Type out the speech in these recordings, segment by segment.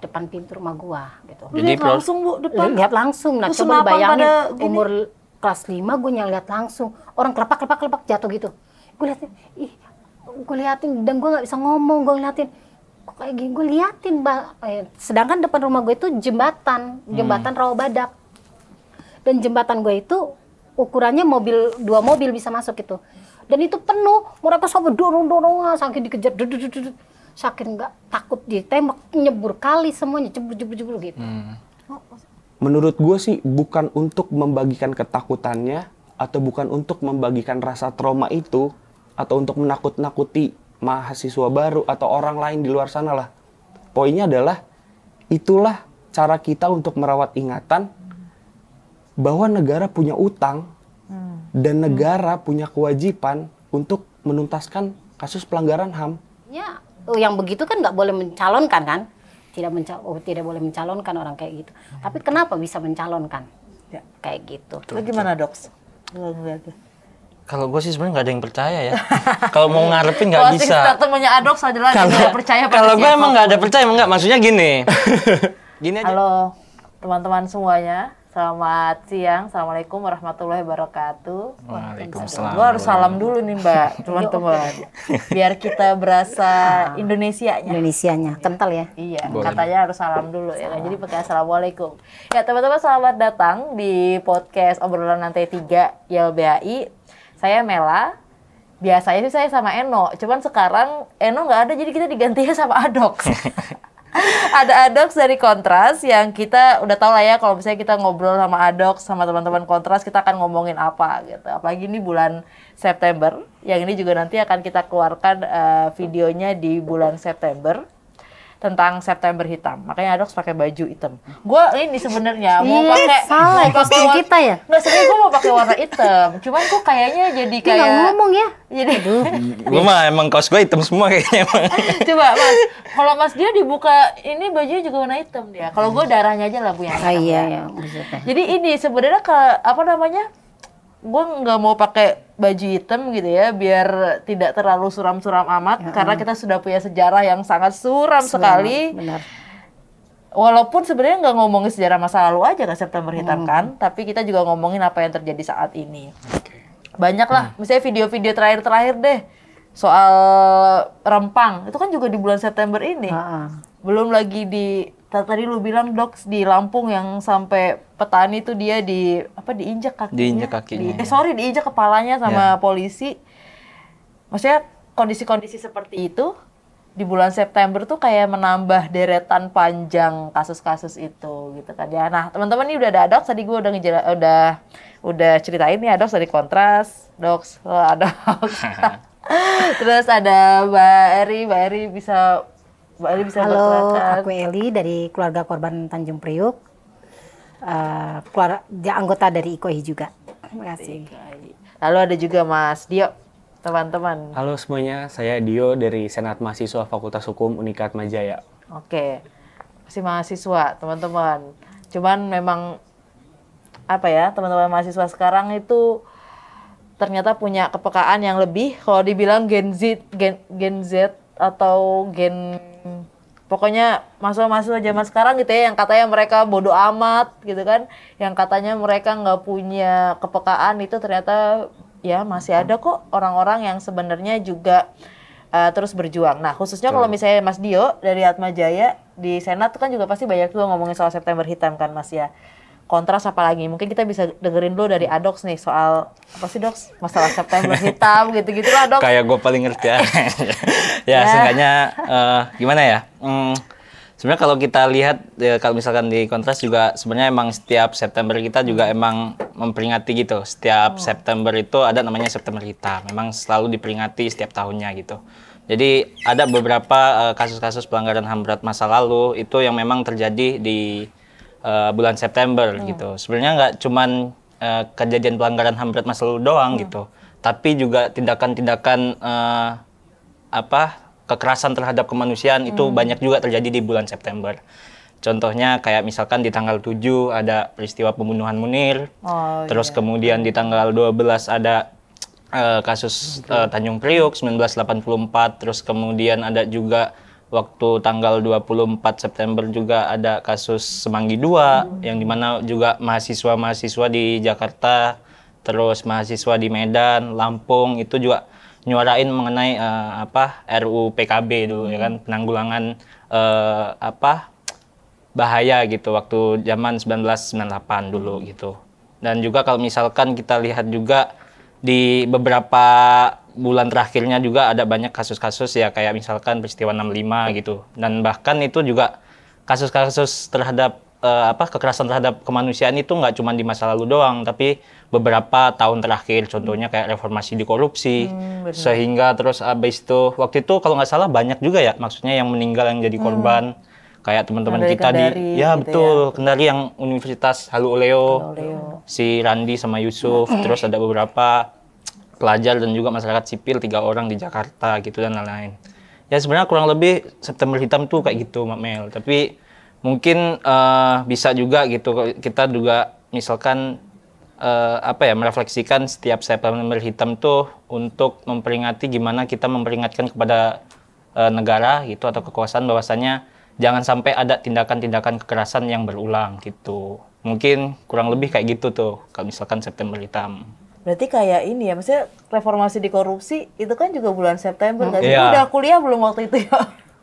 Depan pintu rumah gua gitu. Jadi langsung Bu depan. Lihat langsung. Nah, coba bayangin umur kelas 5 gue lihat langsung orang kelepak jatuh gitu. Gue liatin dan gue nggak bisa ngomong, gue liatin kok kayak gini, gue liatin sedangkan depan rumah gue itu jembatan Rawabadak, dan jembatan gue itu ukurannya dua mobil bisa masuk gitu, dan itu penuh, mereka sampai dorong saking dikejar, saking nggak takut ditembak, nyebur kali semuanya, jebur gitu. Menurut gue sih bukan untuk membagikan ketakutannya atau bukan untuk membagikan rasa trauma itu atau untuk menakut-nakuti mahasiswa baru atau orang lain di luar sana lah. Poinnya adalah itulah cara kita untuk merawat ingatan bahwa negara punya utang dan negara punya kewajiban untuk menuntaskan kasus pelanggaran HAM. Ya, yang begitu kan nggak boleh mencalonkan kan? Tidak boleh mencalonkan orang kayak gitu. Tapi kenapa bisa mencalonkan? Ya. Kayak gitu. Itu gimana, Dok? Kalau gue sih sebenarnya nggak ada yang percaya ya. Kalau mau ngarepin nggak bisa. Temennya Adox adalah nggak percaya. Kalau gue emang nggak ada percaya, enggak. Maksudnya gini. Gini aja. Halo teman-teman semuanya. Selamat siang. Assalamualaikum warahmatullahi wabarakatuh. Waalaikumsalam. Gue harus salam dulu nih Mbak, teman-teman. Biar kita berasa Indonesianya kental ya. Iya, katanya harus salam dulu ya. Jadi pakai assalamualaikum. Ya teman-teman, selamat datang di podcast obrolan lantai 3 YLBHI. Saya Mela. Biasanya sih saya sama Eno, cuman sekarang Eno nggak ada, jadi kita digantinya sama Adox. Ada Adox dari Kontras yang kita udah tahu lah ya, kalau misalnya kita ngobrol sama Adox sama teman-teman Kontras, kita akan ngomongin apa gitu. Apalagi ini bulan September, yang ini juga nanti akan kita keluarkan videonya di bulan September tentang September hitam. Makanya Adox pakai baju hitam. Gue ini sebenarnya mau pakai salah kostum kita ya. Nggak, sebenarnya gue mau pakai warna hitam. Cuman kok kayaknya jadi kayak nggak ngomong ya. Jadi gue mah emang kaos gue hitam semua kayaknya. Coba Mas, kalau Mas dia dibuka ini bajunya juga warna hitam dia. Kalau gue darahnya aja lah Bu yang hitam. Iya ya. Maksudnya. Jadi ini sebenarnya gue nggak mau pakai baju hitam gitu ya, biar tidak terlalu suram-suram amat, karena kita sudah punya sejarah yang sangat suram sekali. Benar. Walaupun sebenarnya nggak ngomongin sejarah masa lalu aja kan September hitam kan, tapi kita juga ngomongin apa yang terjadi saat ini. Banyak lah, misalnya video-video terakhir deh soal Rempang, itu kan juga di bulan September ini. Belum lagi tadi lu bilang Dok di Lampung yang sampai petani tuh dia diinjak kakinya. Diinjak kepalanya sama polisi. Maksudnya kondisi-kondisi seperti itu di bulan September tuh kayak menambah deretan panjang kasus-kasus itu gitu kan ya. Nah, teman-teman ini udah ada Adox, tadi gue udah ceritain nih Adox dari Kontras, Adox. Terus ada Mbak Eri bisa halo, aku Eli dari keluarga korban Tanjung Priuk, anggota dari IKOI juga. Terima kasih. Lalu ada juga Mas Dio, teman-teman. Halo semuanya, saya Dio dari Senat Mahasiswa Fakultas Hukum Unikat Majaya. Oke, masih mahasiswa teman-teman. Cuman memang teman-teman mahasiswa sekarang itu ternyata punya kepekaan yang lebih. Kalau dibilang Gen Z atau pokoknya mahasiswa zaman sekarang gitu ya, yang katanya mereka bodoh amat gitu kan, yang katanya mereka nggak punya kepekaan, itu ternyata ya masih ada kok orang-orang yang sebenarnya juga terus berjuang. Nah khususnya kalau misalnya Mas Dio dari Atmajaya di Senat kan juga pasti banyak juga ngomongin soal September hitam kan Mas ya. Kontras apalagi, mungkin kita bisa dengerin dulu dari Adox nih soal apa sih Dox, masalah September hitam gitu-gitu lah Dox. Kayak gue paling ngerti ya. Seenggaknya gimana ya, sebenarnya kalau kita lihat ya, kalau misalkan di Kontras juga sebenarnya emang setiap September kita juga emang memperingati gitu. Setiap September itu ada namanya September hitam, memang selalu diperingati setiap tahunnya gitu. Jadi ada beberapa kasus-kasus pelanggaran HAM berat masa lalu itu yang memang terjadi di bulan September gitu. Sebenarnya nggak cuman kejadian pelanggaran HAM berat masa lalu doang gitu, tapi juga tindakan-tindakan kekerasan terhadap kemanusiaan itu banyak juga terjadi di bulan September. Contohnya kayak misalkan di tanggal 7 ada peristiwa pembunuhan Munir, terus kemudian di tanggal 12 ada kasus Tanjung Priuk 1984, terus kemudian ada juga waktu tanggal 24 September juga ada kasus Semanggi 2 yang dimana juga mahasiswa-mahasiswa di Jakarta, terus mahasiswa di Medan, Lampung itu juga nyuarain mengenai RUU PKB dulu ya kan, penanggulangan bahaya gitu waktu zaman 1998 dulu gitu. Dan juga kalau misalkan kita lihat juga di beberapa bulan terakhirnya juga ada banyak kasus-kasus ya kayak misalkan peristiwa 65 gitu. Dan bahkan itu juga kasus-kasus terhadap kekerasan terhadap kemanusiaan itu nggak cuma di masa lalu doang, tapi beberapa tahun terakhir, contohnya kayak reformasi di korupsi, sehingga terus abis itu waktu itu kalau nggak salah banyak juga ya, maksudnya yang meninggal yang jadi korban, kayak teman-teman kita Kendari, ya gitu betul, ya. Kendari yang Universitas Halu Oleo, si Randi sama Yusuf, terus ada beberapa pelajar dan juga masyarakat sipil 3 orang di Jakarta gitu dan lain-lain. Ya sebenarnya kurang lebih September Hitam tuh kayak gitu, Mak Mel. Tapi mungkin bisa juga gitu kita juga misalkan merefleksikan setiap September Hitam tuh untuk memperingati gimana kita memperingatkan kepada negara gitu atau kekuasaan bahwasanya jangan sampai ada tindakan-tindakan kekerasan yang berulang gitu. Mungkin kurang lebih kayak gitu tuh kalau misalkan September Hitam. Berarti kayak ini ya, maksudnya reformasi di korupsi itu kan juga bulan September nggak sih? Iya. Udah kuliah belum waktu itu ya?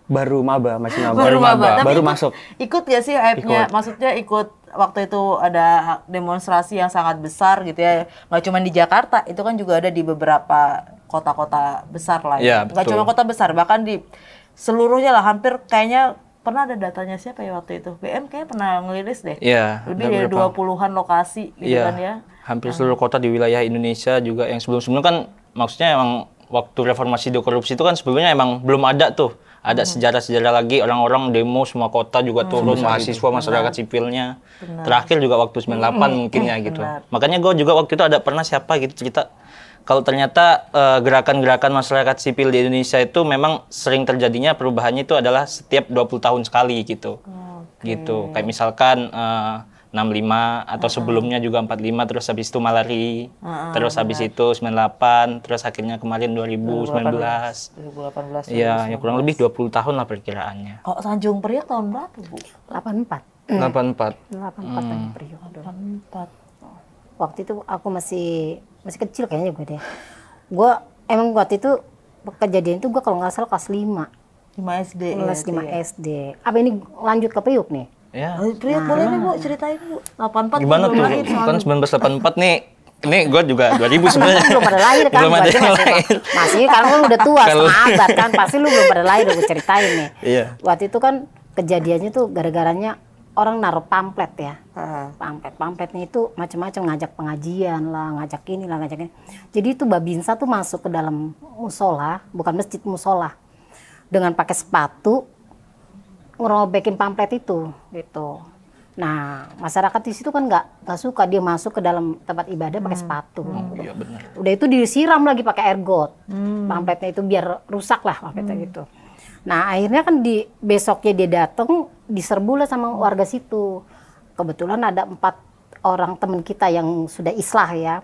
Baru maba, masih maba. Baru maba. Tapi Baru ikut, masuk. Ikut gak sih hype-nya? Maksudnya ikut waktu itu ada demonstrasi yang sangat besar gitu ya. Nggak cuma di Jakarta, itu kan juga ada di beberapa kota-kota besar lah Iya, ya. Nggak betul. cuma kota besar, bahkan di seluruhnya lah, hampir kayaknya pernah ada datanya siapa ya waktu itu? BM kayaknya pernah ngeliris deh. Iya, Lebih ada dari beberapa. 20-an lokasi gitu Iya, kan ya. hampir seluruh kota di wilayah Indonesia juga yang sebelum-sebelumnya kan maksudnya emang waktu reformasi di korupsi itu kan sebelumnya emang belum ada tuh. Ada sejarah-sejarah lagi orang-orang demo semua kota juga turun, mahasiswa, masyarakat sipilnya. Terakhir juga waktu 98 mungkin ya gitu. Makanya gue juga waktu itu ada pernah siapa gitu cerita kalau ternyata gerakan-gerakan masyarakat sipil di Indonesia itu memang sering terjadinya perubahannya itu adalah setiap 20 tahun sekali gitu. Gitu. Kayak misalkan 65 atau sebelumnya juga 45 terus habis itu Malari. Terus habis itu 98, terus akhirnya kemarin 2019. 2018. Iya, ya kurang lebih 20 tahun lah perkiraannya. Kalau Tanjung Priok tahun berapa, Bu? 84. 84. 84 Tanjung Priok. 84. Waktu itu aku masih kecil kayaknya gue deh. Gue emang waktu itu kejadian itu gue kalau nggak salah kelas 5. 5 SD. Kelas 5 SD. Apa ini lanjut ke Priuk nih? Ya. Priok boleh nih, Bu, ceritain, Bu. 84 Gimana belum tuh? lahir soalnya. Kan 1984 nih. Ini gue juga 2000 sebenarnya. Belum pada lahir kan? Belum ada Berarti yang masih, lahir. masih karena lu udah tua, Kalau- setengah abad kan. Pasti lu belum pada lahir, udah gue ceritain nih. Iya. Waktu itu kan kejadiannya tuh gara-garanya orang naruh pamflet ya. Heeh. Pamfletnya itu macam-macam, ngajak pengajian lah, ngajak ini lah, ngajak ini. Jadi itu Babinsa tuh masuk ke dalam musola, bukan masjid, musola, dengan pakai sepatu ngerobekin pamflet itu gitu. Nah masyarakat di situ kan nggak suka dia masuk ke dalam tempat ibadah pakai sepatu. Iya benar. Udah itu disiram lagi pakai air got. Pamfletnya itu biar rusak lah pamfletnya gitu. Nah akhirnya kan di besoknya dia datang diserbu lah sama warga situ. Kebetulan ada 4 orang teman kita yang sudah islah ya,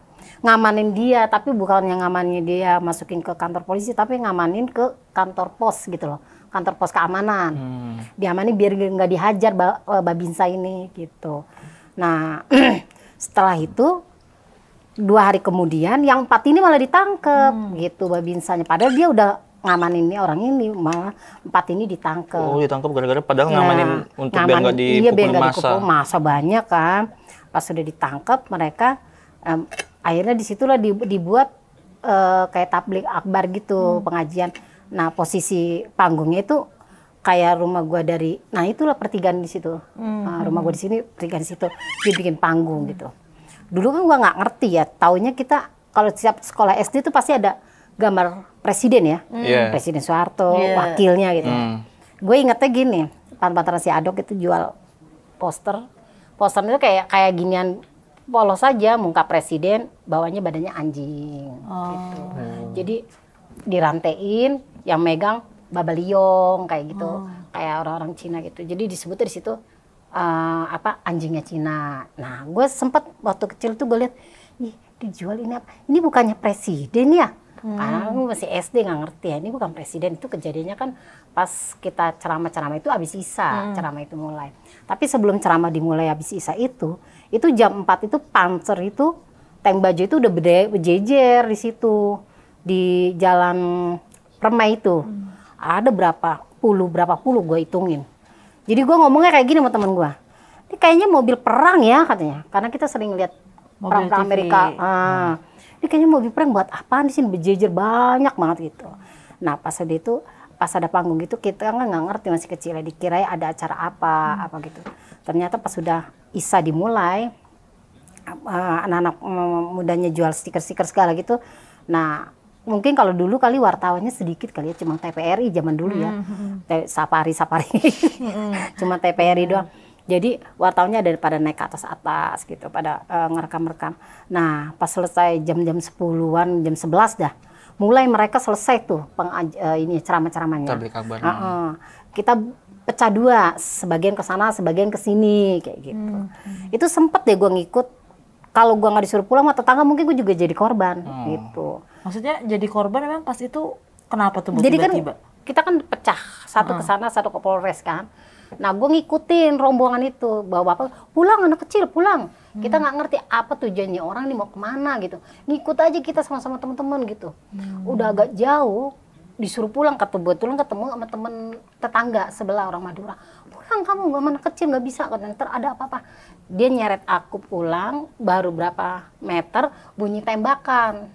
ngamanin dia, tapi bukan yang ngamanin dia masukin ke kantor polisi, tapi ngamanin ke kantor pos gitu loh, kantor pos keamanan. Diamanin biar nggak dihajar Babinsa ini gitu. Nah setelah itu 2 hari kemudian yang 4 ini malah ditangkep gitu Babinsanya, padahal dia udah ngamanin nih orang ini, malah 4 ini ditangkep. Oh, ditangkap gara-gara padahal ngamanin untuk biar nggak iya, biar dipukul nggak massa. dipukul massa banyak kan. Pas sudah ditangkap mereka akhirnya disitulah dibuat kayak tablik akbar gitu, pengajian. Nah posisi panggungnya itu kayak rumah gua dari, nah itulah pertigaan di situ. Rumah gua di sini, pertigaan di situ, dibikin panggung gitu. Dulu kan gua nggak ngerti ya, taunya kita kalau setiap sekolah SD itu pasti ada gambar presiden ya, Iya. Presiden Soeharto, wakilnya gitu. Gue ingetnya gini, Pantaran si Adok itu jual poster, posternya itu kayak ginian polos saja, muka presiden, bawahnya badannya anjing, gitu. Jadi dirantein, yang megang babaliong kayak gitu, kayak orang-orang Cina gitu. Jadi disebutnya di situ anjingnya Cina. Nah, gue sempet waktu kecil tuh gue lihat, ih dijual ini apa? Ini bukannya presiden ya? Karena aku masih SD nggak ngerti ya, ini bukan presiden, itu kejadiannya kan pas kita ceramah-ceramah itu habis Isya, ceramah itu mulai. Tapi sebelum ceramah dimulai habis Isya itu jam 4 itu Panser itu, tank baju itu udah berjejer di situ, di jalan Permai itu. Ada berapa puluh gue hitungin. Jadi gue ngomongnya kayak gini sama temen gue, ini kayaknya mobil perang ya katanya, karena kita sering lihat perang-perang Amerika. Ini kayaknya mobil perang, buat apaan di sini berjejer banyak banget gitu. Nah pas ada panggung gitu, kita kan nggak ngerti, masih kecil ya, dikira ada acara apa gitu. Ternyata pas sudah Isya dimulai, anak-anak mudanya jual stiker-stiker segala gitu. Nah mungkin kalau dulu kali wartawannya sedikit kali ya, cuma TPRI zaman dulu ya, safari cuma TPRI doang. Jadi wartawannya ada pada naik ke atas gitu, pada ngerekam-rekam. Nah pas selesai jam-jam 10-an, jam 11 dah, mulai mereka selesai tuh ini ceramah-ceramahnya. Tablik akbar. Kita pecah dua, sebagian ke sana, sebagian ke sini kayak gitu. Itu sempet deh gue ngikut. Kalau gue nggak disuruh pulang sama tetangga, mungkin gue juga jadi korban gitu. Maksudnya jadi korban memang pas itu kenapa tuh Jadi tiba-tiba? kan kita kan pecah, satu ke sana, satu ke Polres kan. Nah gue ngikutin rombongan itu, bawa bapak pulang, anak kecil pulang. Kita nggak ngerti apa tujuannya, orang ini mau kemana gitu. Ngikut aja kita sama-sama teman-teman gitu. Udah agak jauh, disuruh pulang, kebetulan ketemu sama temen tetangga sebelah orang Madura. Pulang kamu, gak anak kecil nggak bisa, ntar ada apa-apa. Dia nyeret aku pulang, baru berapa meter bunyi tembakan.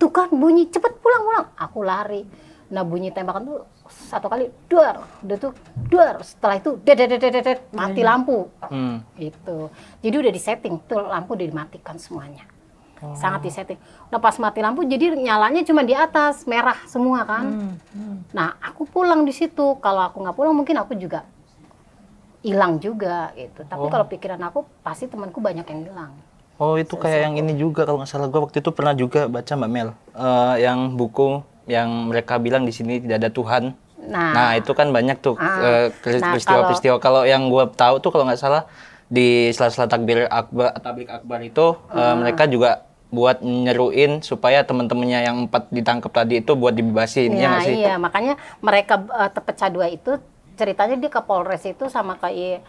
Tuh kan bunyi, cepet pulang. Aku lari. Nah bunyi tembakan tuh satu kali, duar. Udah tuh, duar. Setelah itu, dedet, mati lampu. Gitu. Jadi udah disetting, tuh lampu udah dimatikan semuanya. Sangat disetting. Nah pas mati lampu, jadi nyalanya cuma di atas, merah semua kan. Nah aku pulang di situ. Kalau aku nggak pulang, mungkin aku juga hilang juga gitu. Tapi kalau pikiran aku, pasti temanku banyak yang hilang. Oh itu kayak yang ini juga kalau nggak salah gue waktu itu pernah juga baca Mbak Mel, yang buku yang mereka bilang di sini tidak ada Tuhan. Nah itu kan banyak tuh peristiwa-peristiwa. Kalau yang gue tahu tuh kalau nggak salah di sela-sela tablik akbar itu mereka juga buat nyeruin supaya teman-temannya yang 4 ditangkap tadi itu buat dibebasin. Ya nggak sih? Iya, makanya mereka terpecah dua itu. Ceritanya dia ke Polres itu sama ke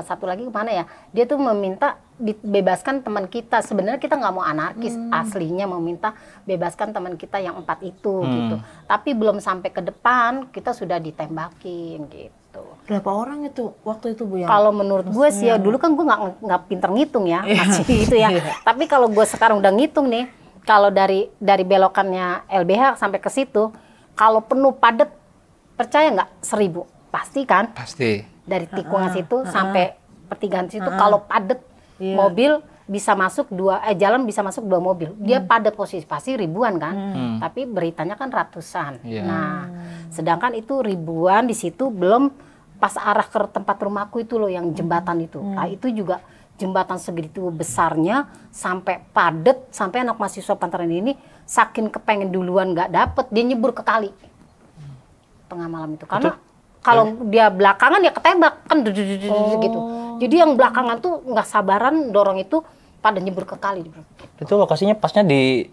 satu lagi kemana ya, dia tuh meminta dibebaskan teman kita. Sebenarnya kita nggak mau anarkis, aslinya meminta bebaskan teman kita yang 4 itu gitu. Tapi belum sampai ke depan kita sudah ditembakin gitu. Berapa orang itu waktu itu Bu? Kalau menurut gue sih ya, dulu kan gue nggak pinter ngitung ya, masih itu ya. Tapi kalau gue sekarang udah ngitung nih, kalau dari belokannya LBH sampai ke situ, kalau penuh padet, percaya nggak 1000? Pasti kan? Pasti. Dari tikungan situ sampai pertigaan situ, kalau padet mobil bisa masuk jalan bisa masuk 2 mobil. Dia padat posisi, pasti ribuan kan? Tapi beritanya kan ratusan. Nah, sedangkan itu ribuan di situ, belum pas arah ke tempat rumahku itu loh yang jembatan itu. Nah, itu juga jembatan segitu besarnya sampai padet, sampai anak mahasiswa Pantaran ini saking kepengen duluan nggak dapet, dia nyebur ke kali tengah malam itu. Karena kalau dia belakangan ya ketembak kan gitu. Jadi yang belakangan tuh nggak sabaran dorong itu pada nyebur ke kali. Itu lokasinya pasnya di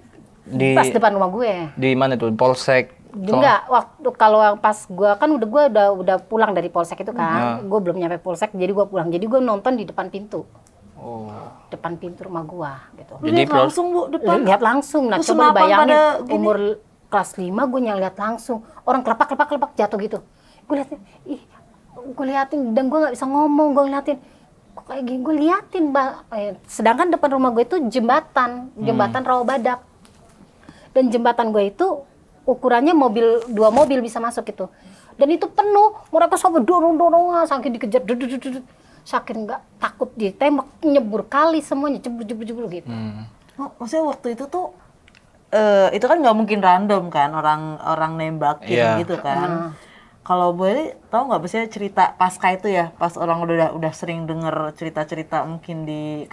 pas depan rumah gue. Di mana tuh? Polsek? Enggak, waktu kalau pas gue kan udah pulang dari Polsek itu kan. Gue belum nyampe Polsek, jadi gue pulang. Jadi gue nonton di depan pintu. Depan pintu rumah gue gitu. Jadi langsung Bu depan. Lihat langsung. Nah coba bayangin umur kelas 5 gue lihat langsung orang kelepak jatuh gitu. Gue liatin dan gue nggak bisa ngomong, gue ngeliatin kok kayak gini, gue liatin sedangkan depan rumah gue itu jembatan Rawabadak, dan jembatan gue itu ukurannya 2 mobil bisa masuk gitu, dan itu penuh, mereka sampai dorong saking dikejar, saking nggak takut ditembak, nyebur kali semuanya, jebur gitu. Maksudnya waktu itu tuh itu kan nggak mungkin random kan, orang nembakin gitu kan. Kalau boleh tahu nggak biasanya cerita pasca itu ya, pas orang udah sering denger cerita-cerita mungkin di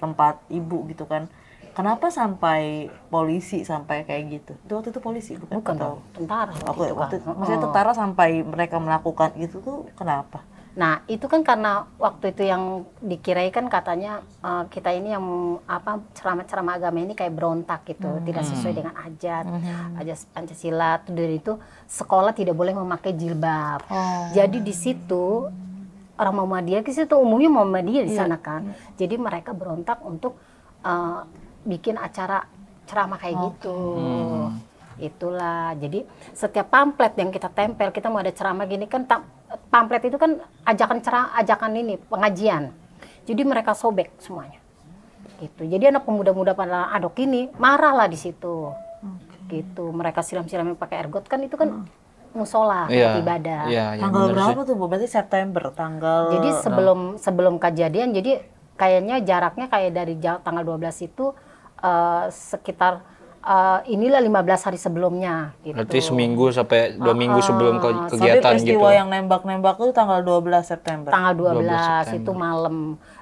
tempat ibu gitu kan, kenapa sampai polisi sampai kayak gitu? Itu waktu itu polisi bukan? Bukan, tentara. Maksudnya tentara sampai mereka melakukan itu tuh kenapa? Nah, itu kan karena waktu itu yang dikirai kan katanya kita ini yang ceramah-ceramah agama ini kayak berontak gitu, tidak sesuai dengan ajas Pancasila. Dari itu sekolah tidak boleh memakai jilbab. Jadi di situ orang Muhammadiyah ke situ umumnya Muhammadiyah di sana kan. Jadi mereka berontak untuk bikin acara ceramah kayak gitu. Itulah. Jadi setiap pamflet yang kita tempel, kita mau ada ceramah gini kan pamflet itu kan ajakan ini pengajian. Jadi mereka sobek semuanya. Gitu. Jadi anak pemuda-muda pada adok ini marahlah di situ. Gitu. Mereka siram-siramnya pakai ergot kan itu kan musola ibadah. Tanggal berapa tuh Bu? Berarti September tanggal. Jadi sebelum kejadian, jadi kayaknya jaraknya kayak dari tanggal 12 itu sekitar inilah 15 hari sebelumnya gitu. Berarti seminggu sampai 2 minggu sebelum kegiatan sampai peristiwa gitu. yang nembak-nembak itu tanggal 12 September. Tanggal 12 September. itu malam.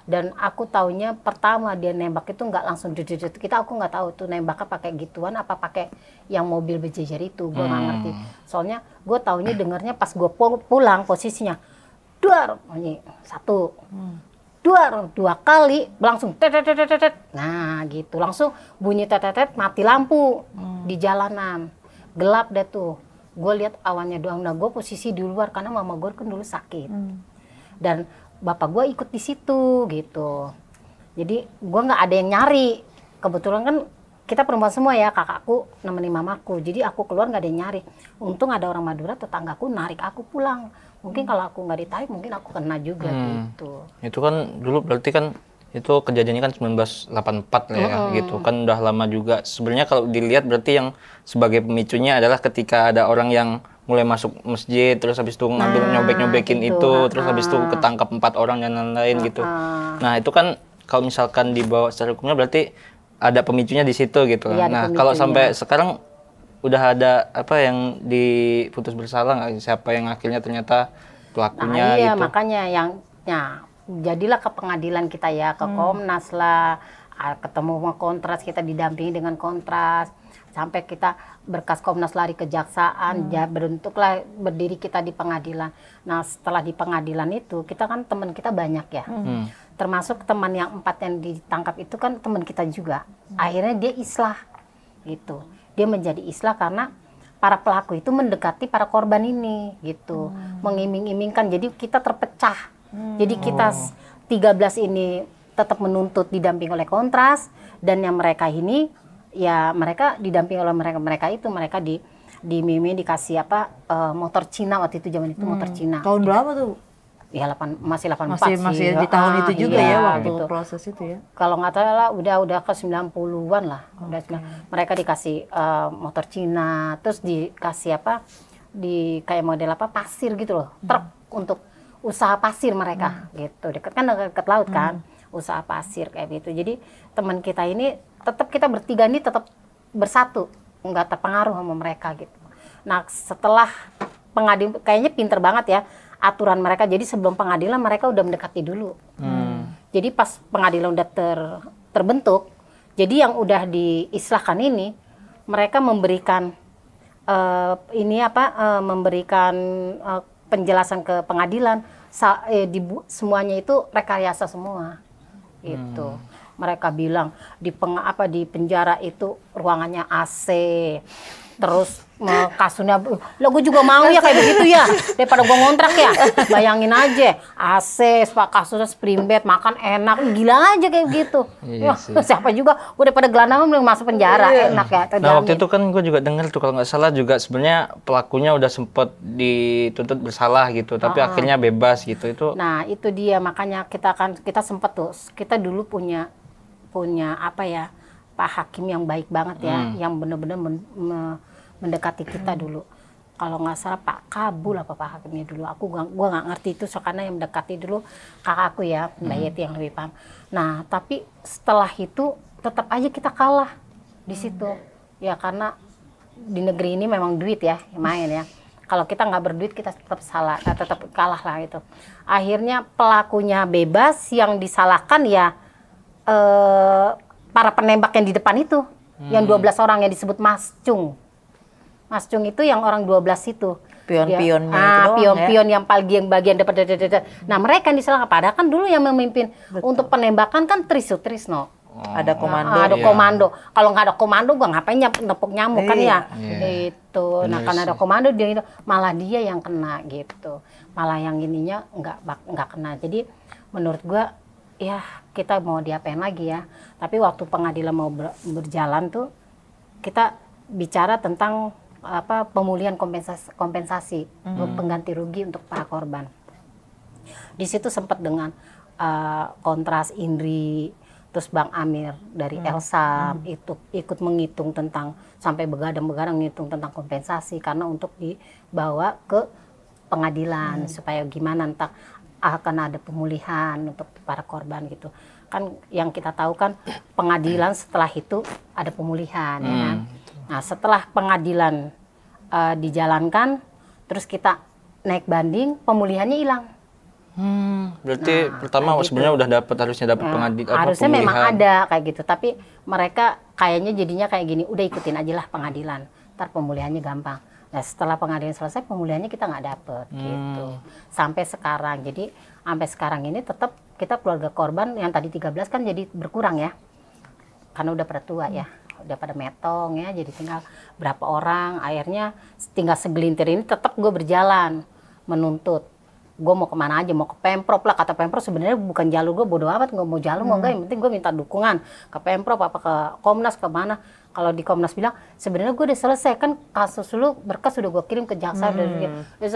Dan aku taunya pertama dia nembak itu nggak langsung aku nggak tahu tuh nembaknya pakai gituan apa pakai yang mobil berjejer itu, gue nggak ngerti. Soalnya gue taunya dengarnya pas gue pulang posisinya duar bunyi 1 2 kali langsung tetet. Nah gitu langsung bunyi tetet mati lampu di jalanan gelap deh tuh. Gue lihat awannya doang. Nah gue posisi di luar karena mama gue kan dulu sakit dan bapak gue ikut di situ gitu. Jadi gue nggak ada yang nyari. Kebetulan kan kita perempuan semua ya, kakakku nemenin mamaku. Jadi aku keluar nggak ada yang nyari. Untung ada orang Madura tetanggaku narik aku pulang. Mungkin kalau aku nggak ditarik mungkin aku kena juga gitu. Itu kan dulu berarti kan itu kejadiannya kan 1984 lah ya gitu kan udah lama juga. Sebenarnya kalau dilihat berarti yang sebagai pemicunya adalah ketika ada orang yang mulai masuk masjid terus habis itu ngambil nyobek-nyobekin gitu. itu terus habis itu ketangkap 4 orang dan lain-lain gitu. Nah, itu kan kalau misalkan dibawa secara hukumnya berarti ada pemicunya di situ gitu. Iya, Nah, kalau sampai sekarang udah ada apa yang diputus bersalah nggak? Siapa yang akhirnya ternyata pelakunya nah, iya, gitu? makanya jadilah ke pengadilan kita ya, ke Komnas lah, ketemu sama Kontras, kita didampingi dengan Kontras, sampai kita berkas Komnas lari kejaksaan, bentuklah berdiri kita di pengadilan. Nah setelah di pengadilan itu, kita kan teman kita banyak ya, termasuk teman yang 4 yang ditangkap itu kan teman kita juga. Akhirnya dia islah gitu. Dia menjadi islah karena para pelaku itu mendekati para korban ini gitu, mengiming-imingkan. Jadi kita terpecah. Jadi kita 13 ini tetap menuntut didamping oleh Kontras, dan yang mereka ini ya mereka didamping oleh mereka itu mereka di Mimi dikasih motor Cina waktu itu, zaman itu motor Cina. Tahun berapa tuh? Ya masih 84 masih sih. di tahun itu juga iya, ya waktu gitu. proses itu ya. Kalau nggak salah udah ke 90-an lah. Mereka dikasih motor Cina, terus dikasih kayak model pasir gitu loh, truk untuk usaha pasir mereka gitu. Dekat laut kan, usaha pasir kayak gitu. Jadi teman kita ini kita bertiga ini tetap bersatu, nggak terpengaruh sama mereka gitu. Nah setelah pengadilan kayaknya pinter banget ya aturan mereka. Jadi sebelum pengadilan mereka udah mendekati dulu. Jadi pas pengadilan udah terbentuk, jadi yang udah diislahkan ini mereka memberikan memberikan penjelasan ke pengadilan. Semuanya itu rekayasa semua gitu. Mereka bilang di penjara itu ruangannya AC, terus kasurnya, lah gue juga mau ya kayak begitu ya, daripada gue ngontrak ya. Bayangin aja, AC, kasurnya spring bed, makan enak, gila aja kayak gitu. Iya Siapa juga, gue daripada gelandangan mending masuk penjara, enak ya. Nah waktu itu kan gue juga dengar tuh kalau nggak salah juga sebenarnya pelakunya udah sempet dituntut bersalah gitu, tapi akhirnya bebas gitu itu. Nah itu dia, makanya kita sempet tuh, kita dulu punya Pak Hakim yang baik banget ya, yang benar-benar mendekati kita dulu. Kalau nggak salah Pak Kabul apa Pak Hakimnya dulu, gua nggak ngerti itu, karena yang mendekati dulu kakakku ya, Mbak Yeti yang lebih paham. Nah tapi setelah itu tetap aja kita kalah di situ ya, karena di negeri ini memang duit ya yang main ya. Kalau kita nggak berduit kita tetap kalah lah itu. Akhirnya pelakunya bebas, yang disalahkan ya para penembak yang di depan itu, yang 12 orang yang disebut Mas Cung. Mas Cung itu yang orang 12 itu. Pion-pionnya itu Ah, doang pion-pion yang paling bagian depan. Nah, mereka yang disalahkan. Padahal kan dulu yang memimpin untuk penembakan kan Trisno. Ada komando. Ada komando. Kalau nggak ada komando, gua ngapain nepuk nyamuk kan ya? Iya. Itu. Nah, karena ada komando dia malah dia yang kena gitu. Malah yang ininya nggak kena. Jadi menurut gua ya kita mau diapain lagi ya. Tapi waktu pengadilan mau berjalan tuh kita bicara tentang pemulihan kompensasi pengganti rugi untuk para korban. Di situ sempat dengan Kontras, Indri, terus Bang Amir dari Elsa itu ikut menghitung tentang sampai begadang-begadang menghitung tentang kompensasi karena untuk dibawa ke pengadilan supaya gimana entah akan ada pemulihan untuk para korban gitu. Kan yang kita tahu kan pengadilan setelah itu ada pemulihan ya kan. Nah, setelah pengadilan dijalankan terus kita naik banding, pemulihannya hilang. Berarti pertama sebenarnya udah harusnya dapat Harusnya pemulihan. memang ada kayak gitu, tapi mereka kayaknya jadinya kayak gini, udah ikutin aja lah pengadilan, ntar pemulihannya gampang. Nah, setelah pengadilan selesai, pemulihannya kita nggak dapet gitu. Sampai sekarang, jadi sampai sekarang ini tetap kita keluarga korban yang tadi 13 kan jadi berkurang ya, karena udah pada tua ya, udah pada metong ya, jadi tinggal berapa orang, akhirnya tinggal segelintir ini tetap gue berjalan menuntut. Gue mau kemana aja, mau ke Pemprov lah, kata Pemprov sebenarnya bukan jalur gue, bodo amat, nggak mau jalur mau enggak, yang penting gue minta dukungan ke Pemprov apa ke Komnas, ke mana. Kalau di Komnas bilang sebenarnya gue udah selesai kan kasus lu, berkas sudah gue kirim ke jaksa,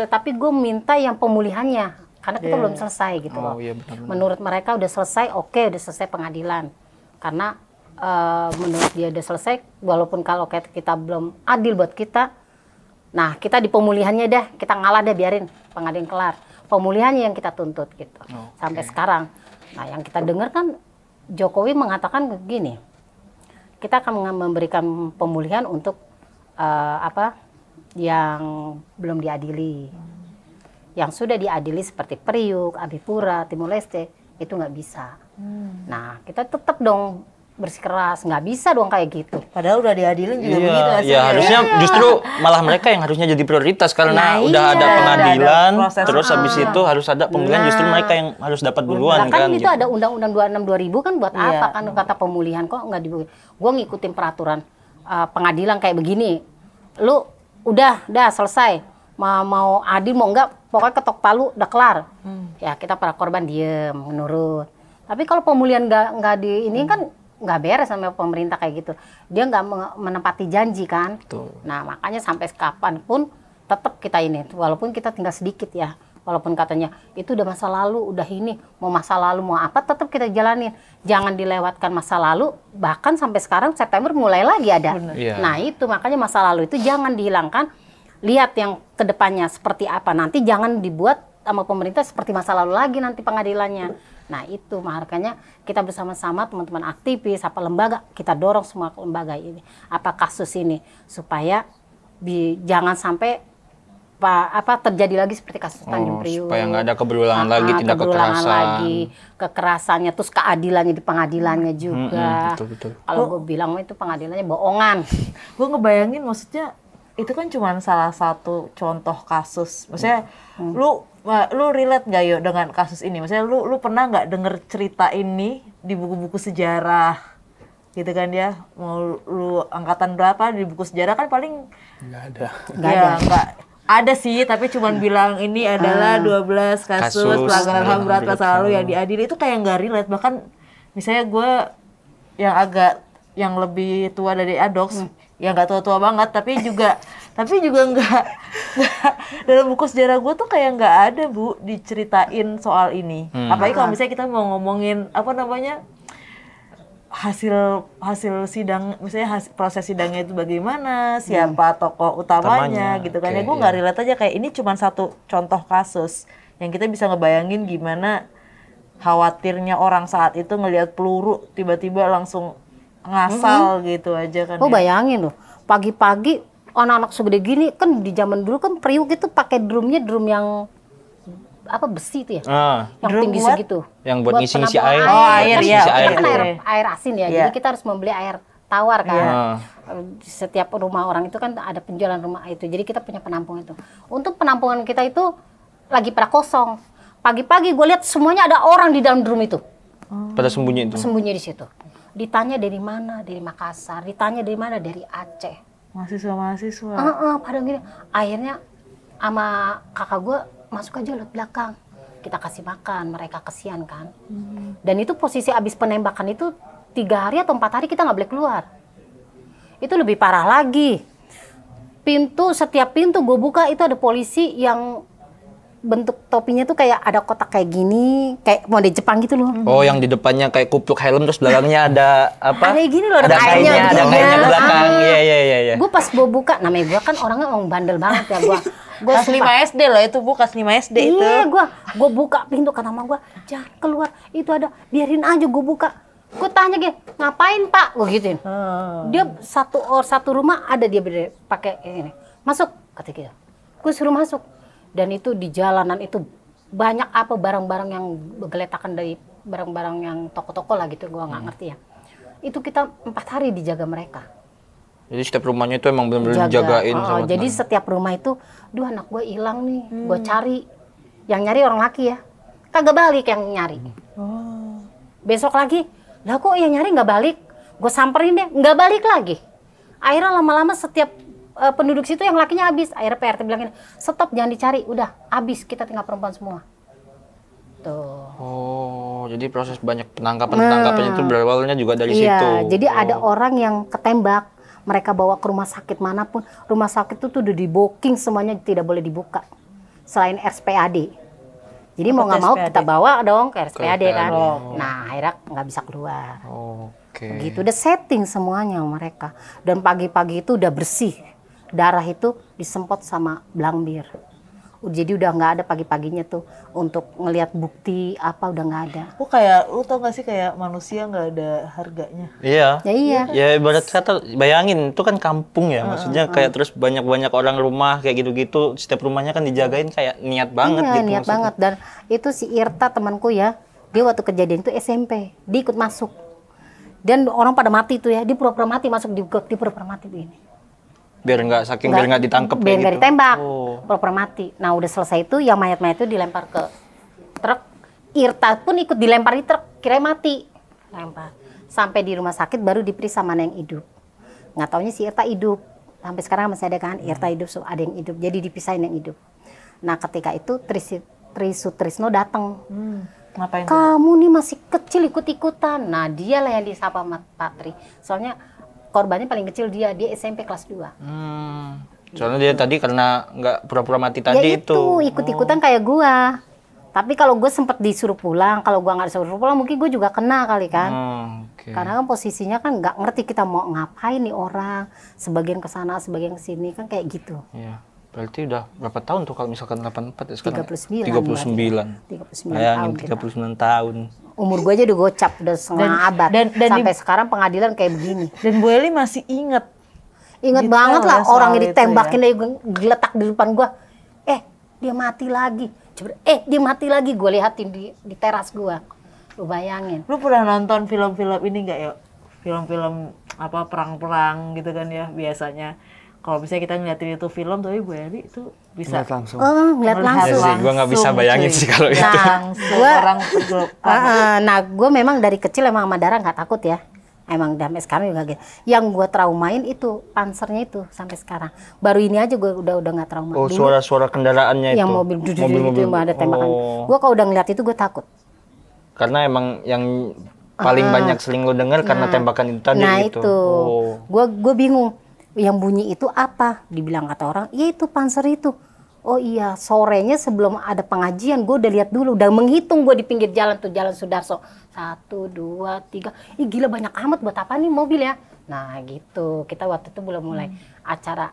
tapi gue minta yang pemulihannya karena kita belum selesai gitu loh. Iya, benar-benar. Menurut mereka udah selesai, oke, udah selesai pengadilan karena menurut dia udah selesai, walaupun kalau kita belum adil buat kita, nah kita di pemulihannya dah, kita ngalah dah, biarin pengadilan kelar. Pemulihannya yang kita tuntut gitu sampai sekarang. Nah, yang kita dengar kan Jokowi mengatakan begini, kita akan memberikan pemulihan untuk yang belum diadili, yang sudah diadili seperti Priuk, Abipura, Timur Leste itu nggak bisa. Nah, kita tetap dong bersikeras, nggak bisa dong kayak gitu. Padahal udah diadilin juga begitu Iya, hasilnya. harusnya justru malah mereka yang harusnya jadi prioritas karena udah ada pengadilan, Udah ada proses. terus habis itu harus ada pemulihan, justru mereka yang harus dapat duluan Kan kan. itu ada Undang-Undang 26 2000 kan buat Iya. apa kan kata pemulihan kok nggak dibuat. Gue ngikutin peraturan pengadilan kayak begini. Lu dah selesai. Mau adil mau enggak, pokoknya ketok palu udah kelar. Ya kita para korban diem, menurut. Tapi kalau pemulihan nggak di ini kan nggak beres sama pemerintah kayak gitu. Dia nggak menepati janji kan. Betul. Nah makanya sampai kapanpun tetap kita ini, walaupun kita tinggal sedikit ya. Walaupun katanya itu udah masa lalu, udah ini, mau masa lalu mau apa, tetap kita jalanin. Jangan dilewatkan masa lalu, bahkan sampai sekarang September mulai lagi ada. Iya. Nah itu makanya masa lalu itu jangan dihilangkan. Lihat yang kedepannya seperti apa, nanti jangan dibuat sama pemerintah seperti masa lalu lagi nanti pengadilannya. Nah itu makanya kita bersama-sama teman-teman aktivis, apa lembaga, kita dorong semua lembaga ini, apa kasus ini supaya jangan sampai terjadi lagi seperti kasus Tanjung Priok. Supaya nggak ada keberulangan lagi tindak kekerasan. Kekerasannya, terus keadilannya di pengadilannya juga. Betul. Kalau gue bilang itu pengadilannya bohongan. Gue ngebayangin maksudnya itu kan cuma salah satu contoh kasus. Maksudnya lu relate nggak yuk dengan kasus ini? Maksudnya lu pernah nggak denger cerita ini di buku-buku sejarah gitu kan ya? Mau lu angkatan berapa di buku sejarah kan paling Nggak ada. nggak ada sih, tapi cuman bilang ini adalah 12 kasus pelanggaran HAM berat masa lalu yang diadili, itu kayak nggak relate. Bahkan misalnya gue yang lebih tua dari Adox, yang nggak tua-tua banget, tapi juga nggak dalam buku sejarah gue tuh kayak nggak ada Bu diceritain soal ini. Apalagi kalau misalnya kita mau ngomongin hasil sidang, misalnya proses sidangnya itu bagaimana, siapa tokoh utamanya gitu kan. Ya gue nggak relate aja, kayak ini cuma satu contoh kasus yang kita bisa ngebayangin gimana khawatirnya orang saat itu ngelihat peluru tiba-tiba langsung ngasal gitu aja kan. Oh bayangin loh, pagi-pagi anak-anak segede gini kan, di zaman dulu kan Priuk itu pakai drumnya drum yang besi itu ya, yang drum tinggi buat? segitu. Yang buat ngisi-ngisi penampungan air. Oh, air, Ngisi iya, air Kan tuh. air asin ya, jadi kita harus membeli air tawar kan. Iya. Setiap rumah orang itu kan ada penjualan rumah itu. Jadi kita punya penampung itu. Untuk penampungan kita itu lagi pada kosong. Pagi-pagi gue lihat semuanya ada orang di dalam room itu. Pada sembunyi itu. Sembunyi di situ. Ditanya dari mana? Dari Makassar. Ditanya dari mana? Dari Aceh. Mahasiswa. Pada gini. Akhirnya sama kakak gue masuk aja lewat belakang. Kita kasih makan, mereka kesian kan. Dan itu posisi abis penembakan itu 3 hari atau 4 hari kita nggak boleh keluar. Itu lebih parah lagi. Setiap pintu gue buka itu ada polisi yang bentuk topinya tuh kayak ada kotak kayak gini, kayak model Jepang gitu loh. Oh, yang di depannya kayak kupluk helm terus belakangnya ada apa? Ada gini loh, ada ada kainnya, ada begini. kainnya di belakang. Iya. Gue pas gue buka, namanya gue kan orangnya orang bandel banget ya gue. Kelas 5 SD loh itu, Bu. Kelas 5 SD itu. Iya, gue buka pintu, kata mama gue, jangan keluar, itu ada, biarin aja gue buka. Gue tanya dia, ngapain Pak? Gue gituin. Dia satu rumah ada dia pakai ini. Masuk, kata gitu. Gue suruh masuk. Dan itu di jalanan itu banyak apa barang-barang yang geletakan dari barang-barang yang toko-toko lah gitu. Gue nggak ngerti ya. Itu kita 4 hari dijaga mereka. Jadi setiap rumahnya itu emang benar-benar dijagain sama Jadi teman. setiap rumah itu, duh anak gue hilang nih, gue cari. Yang nyari orang laki ya. Kagak balik yang nyari. Besok lagi, lah kok yang nyari nggak balik? Gue samperin deh, nggak balik lagi. Akhirnya lama-lama setiap penduduk situ yang lakinya habis. Akhirnya PRT bilangin, stop jangan dicari, udah habis, kita tinggal perempuan semua. Tuh. Oh, jadi proses banyak penangkapan itu berawalnya juga dari situ. Iya, jadi ada orang yang ketembak, mereka bawa ke rumah sakit manapun, rumah sakit itu tuh udah di booking semuanya, tidak boleh dibuka. Selain RSPAD. Jadi mau nggak mau kita bawa dong ke RSPAD kan. Nah akhirnya nggak bisa keluar. Oke. Gitu, udah setting semuanya mereka. Dan pagi-pagi itu udah bersih. Darah itu disemprot sama blambir. Jadi udah nggak ada pagi-paginya tuh untuk ngelihat bukti apa, udah nggak ada. Kayak lu tau gak sih kayak manusia nggak ada harganya. Iya. Ya iya. Ya ibarat kata, bayangin itu kan kampung ya, maksudnya kayak terus banyak-banyak orang rumah kayak gitu-gitu, setiap rumahnya kan dijagain kayak niat banget Iya, gitu. niat maksudnya. banget. Dan itu si Irta temanku ya, dia waktu kejadian itu SMP, dia ikut masuk. Dan orang pada mati tuh ya, dia pura-pura mati masuk di pura-pura mati begini. Biar nggak ditangkap biar kayak nggak gitu. ditembak, Oh. pura-pura mati. Nah udah selesai itu, yang mayat-mayat itu dilempar ke truk. Irta pun ikut dilempar di truk, kirain mati. Lempar. Sampai di rumah sakit baru diperiksa mana yang hidup. Nggak taunya si Irta hidup. Sampai sekarang masih ada kan, Irta hidup, so ada yang hidup. Jadi dipisahin yang hidup. Nah ketika itu Trisutrisno datang. Ngapain tuh? Kamu nih masih kecil ikut-ikutan. Nah dia lah yang disapa sama Pak Tri. Soalnya korbannya paling kecil dia SMP kelas 2. Soalnya dia tadi karena nggak pura-pura mati Ya tadi itu ikut-ikutan kayak gua. Tapi kalau gue sempet disuruh pulang, kalau gua nggak disuruh pulang mungkin gue juga kena kali kan. Oke. Karena kan posisinya kan nggak ngerti kita mau ngapain nih orang. Sebagian ke sana, sebagian ke sini kan kayak gitu. Iya. Berarti udah berapa tahun tuh kalau misalkan 84 ya sekarang? 39. 39. Bayangin 39 tahun. Umur gue aja udah gocap, udah setengah abad. dan Sampai sekarang pengadilan kayak begini. Dan Bu Eli masih inget. Ingat Detail banget lah ya soal orang yang itu ditembakin dia geletak di depan gua. Dia mati lagi. Coba, dia mati lagi. Gue liatin di teras gua. Lu bayangin. Lu pernah nonton film-film ini nggak ya? Film-film apa perang-perang gitu kan ya biasanya. Kalau misalnya kita ngeliatin itu film, tapi Bu Eli itu bisa Lihat langsung. Ngeliat melihat langsung. Iya sih, gua nggak bisa bayangin sih kalau itu. langsung orang Nah, gue memang dari kecil emang sama darah nggak takut ya. Emang sampai sekarang juga gitu. Yang gue traumain itu pansernya itu sampai sekarang. Baru ini aja gue udah nggak trauma. Oh, Dulu suara-suara kendaraannya itu. yang mobil itu ada tembakan. Oh. Gue kalau udah ngeliat itu gue takut. Karena emang yang paling banyak sering lo dengar karena tembakan itu tadi Nah gitu. itu, Oh. gue bingung. Yang bunyi itu apa? Dibilang kata orang, ya itu panser itu. Oh iya, sorenya sebelum ada pengajian, gue udah lihat dulu, udah menghitung gue di pinggir jalan tuh, Jalan Sudarso. 1, 2, 3. Ih gila banyak amat, buat apa nih mobil ya? Nah gitu, kita waktu itu belum mulai acara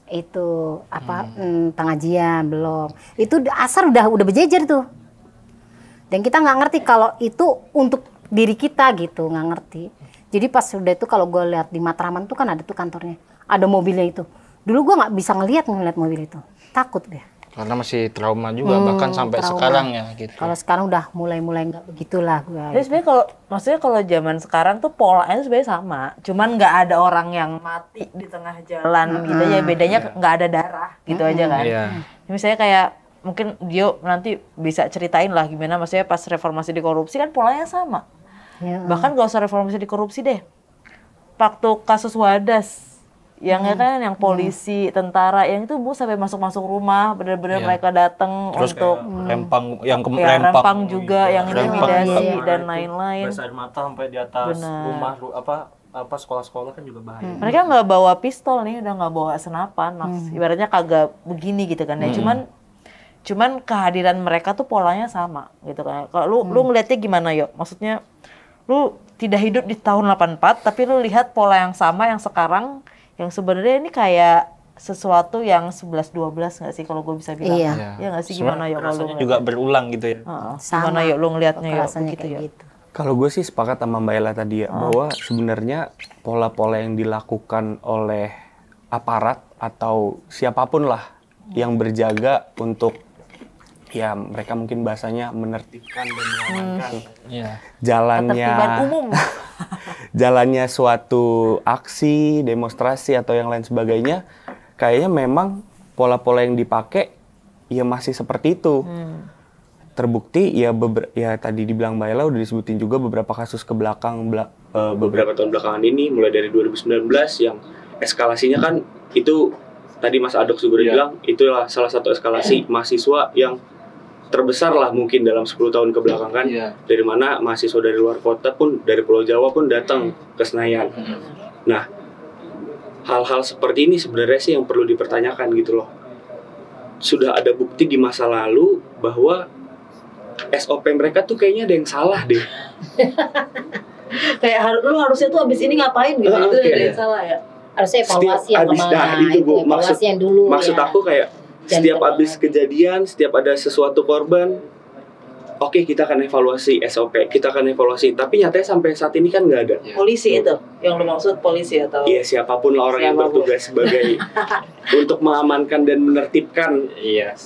itu apa pengajian belum. Itu asar udah berjejer tuh. Dan kita nggak ngerti kalau itu untuk diri kita gitu, nggak ngerti. Jadi pas udah itu kalau gue lihat di Matraman tuh kan ada tuh kantornya, ada mobilnya itu. Dulu gue nggak bisa ngeliat mobil itu, takut deh. Karena masih trauma juga bahkan sampai trauma. sekarang ya gitu. Kalau sekarang udah mulai nggak begitulah gua. Jadi sebenarnya kalau zaman sekarang tuh polanya sebenarnya sama, cuman nggak ada orang yang mati di tengah jalan gitu ya, bedanya nggak ada darah gitu aja kan. Iya. Misalnya kayak mungkin Dio nanti bisa ceritain lah gimana maksudnya pas reformasi di korupsi kan polanya sama. Ya. Bahkan gak usah reformasi di korupsi deh. Waktu kasus Wadas yang ya kan yang polisi, tentara yang itu sampai masuk rumah, benar-benar mereka datang Terus untuk rempang yang ya, rempang juga yang Rempang intimidasi juga. dan lain-lain. Gas air mata sampai di atas Benar. rumah apa sekolah-sekolah kan juga bahaya. Mereka nggak bawa pistol nih, udah nggak bawa senapan, Max. Ibaratnya kagak begini gitu kan ya. Cuman kehadiran mereka tuh polanya sama gitu kan. Kalau lu ngeliatnya gimana yuk? Maksudnya lu tidak hidup di tahun 84 tapi lu lihat pola yang sama yang sekarang yang sebenarnya ini kayak sesuatu yang 11-12 nggak sih kalau gue bisa bilang? Iya. Ya nggak sih gimana yuk kalau lu Rasanya juga berulang gitu ya. gimana yuk lu ngeliatnya yuk Rasanya gitu kayak yuk. gitu. Kalau gue sih sepakat sama Mbak Ella tadi ya, bahwa sebenarnya pola-pola yang dilakukan oleh aparat atau siapapun lah yang berjaga untuk ya mereka mungkin bahasanya menertibkan dan mengamankan Iya. jalannya Ketertiban umum. jalannya suatu aksi, demonstrasi atau yang lain sebagainya, kayaknya memang pola-pola yang dipakai ya masih seperti itu. Terbukti ya ya tadi dibilang Mbak Ella udah disebutin juga beberapa kasus ke belakang beberapa tahun belakangan ini, mulai dari 2019 yang eskalasinya kan itu tadi Mas Adok juga bilang itulah salah satu eskalasi mahasiswa yang terbesar lah mungkin dalam 10 tahun ke belakang kan. Dari mana mahasiswa dari luar kota pun, dari Pulau Jawa pun datang ke Senayan. Nah, hal-hal seperti ini sebenarnya sih yang perlu dipertanyakan gitu loh. Sudah ada bukti di masa lalu bahwa SOP mereka tuh kayaknya ada yang salah deh. Kayak lu harusnya tuh abis ini ngapain gitu, itu Oke. ada yang salah ya. Harusnya evaluasi yang kemana, itu Bu, evaluasi yang dulu maksud ya. aku kayak setiap habis kejadian, setiap ada sesuatu korban, oke kita akan evaluasi SOP, kita akan evaluasi. Tapi nyatanya sampai saat ini kan nggak ada. Polisi itu, yang lu maksud polisi atau? Iya, siapapun lah orang yang Siapapun. bertugas sebagai untuk mengamankan dan menertibkan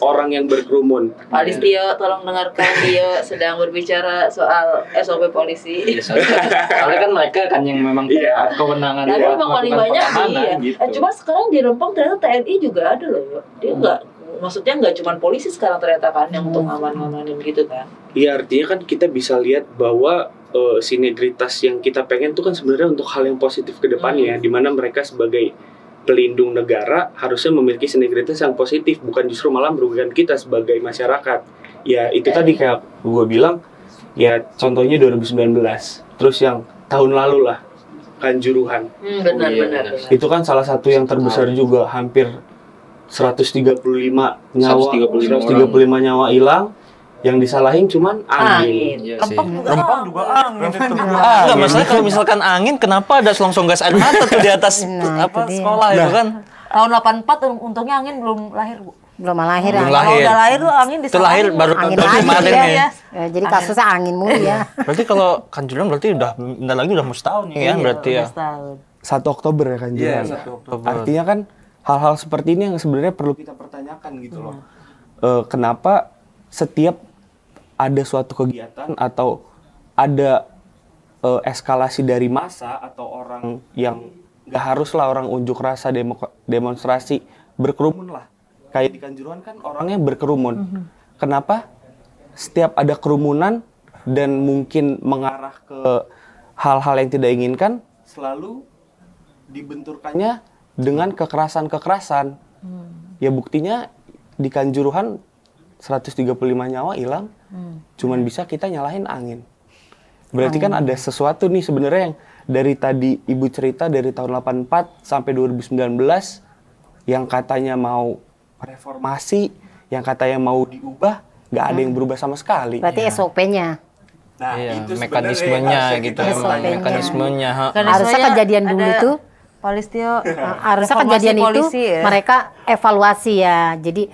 orang yang berkerumun. Pak Listio, tolong dengarkan Dio sedang berbicara soal SOP polisi. Soalnya kan mereka kan yang memang punya kewenangan Tapi buat emang paling melakukan banyak pengamanan, iya. gitu. Cuma sekarang di Rempang ternyata TNI juga ada loh. Yo. Dia nggak, maksudnya nggak cuma polisi sekarang ternyata kan yang untuk aman-amanin gitu kan. Iya, artinya kan kita bisa lihat bahwa sinergitas yang kita pengen tuh kan sebenarnya untuk hal yang positif ke depannya, di mana mereka sebagai pelindung negara harusnya memiliki sinergitas yang positif, bukan justru malah merugikan kita sebagai masyarakat. Ya itu tadi kayak gue bilang, ya contohnya 2019, terus yang tahun lalu lah Kanjuruhan. Benar. Itu kan salah satu yang terbesar juga, hampir 135 nyawa 135 nyawa hilang, yang disalahin cuman angin. Iya sih. Rempang juga angin. Enggak, masalah kalau misalkan angin, kenapa ada selongsong gas air mata tuh di atas Nah, apa itu dia. sekolah itu kan? Tahun 84 untungnya angin belum lahir, Bu. Belum lahir Belum ya. lahir. Kalau udah lahir tuh angin Itu lahir disalahin, Bu. baru Angin tahun lagi kemarin ya. ya. Jadi kasusnya angin mulu ya. Berarti kalau Kanjuruhan berarti udah bentar lagi udah mau setahun nih ya berarti ya. 11 tahun. 1 Oktober ya Kanjuruhan. Iya, 1 Oktober. Artinya kan hal-hal seperti ini yang sebenarnya perlu kita pertanyakan gitu loh. Kenapa setiap ada suatu kegiatan atau ada eskalasi dari massa atau orang yang nggak haruslah orang unjuk rasa demonstrasi berkerumun lah. Kayak di Kanjuruhan kan orangnya berkerumun. Kenapa setiap ada kerumunan dan mungkin mengarah ke hal-hal yang tidak diinginkan selalu dibenturkannya dengan kekerasan-kekerasan. Ya buktinya di Kanjuruhan 135 nyawa hilang, cuman bisa kita nyalahin angin. Berarti kan ada sesuatu nih sebenarnya yang dari tadi Ibu cerita dari tahun 84 sampai 2019 yang katanya mau reformasi, yang katanya mau diubah, nggak ada yang berubah sama sekali. Berarti SOP-nya. Nah, Iya, itu sebenarnya mekanismenya harusnya gitu kita emang SOP-nya. mekanismenya. ha. Harusnya kejadian dulu itu Palistio, harusnya kejadian polisi, itu ya? mereka evaluasi ya. Jadi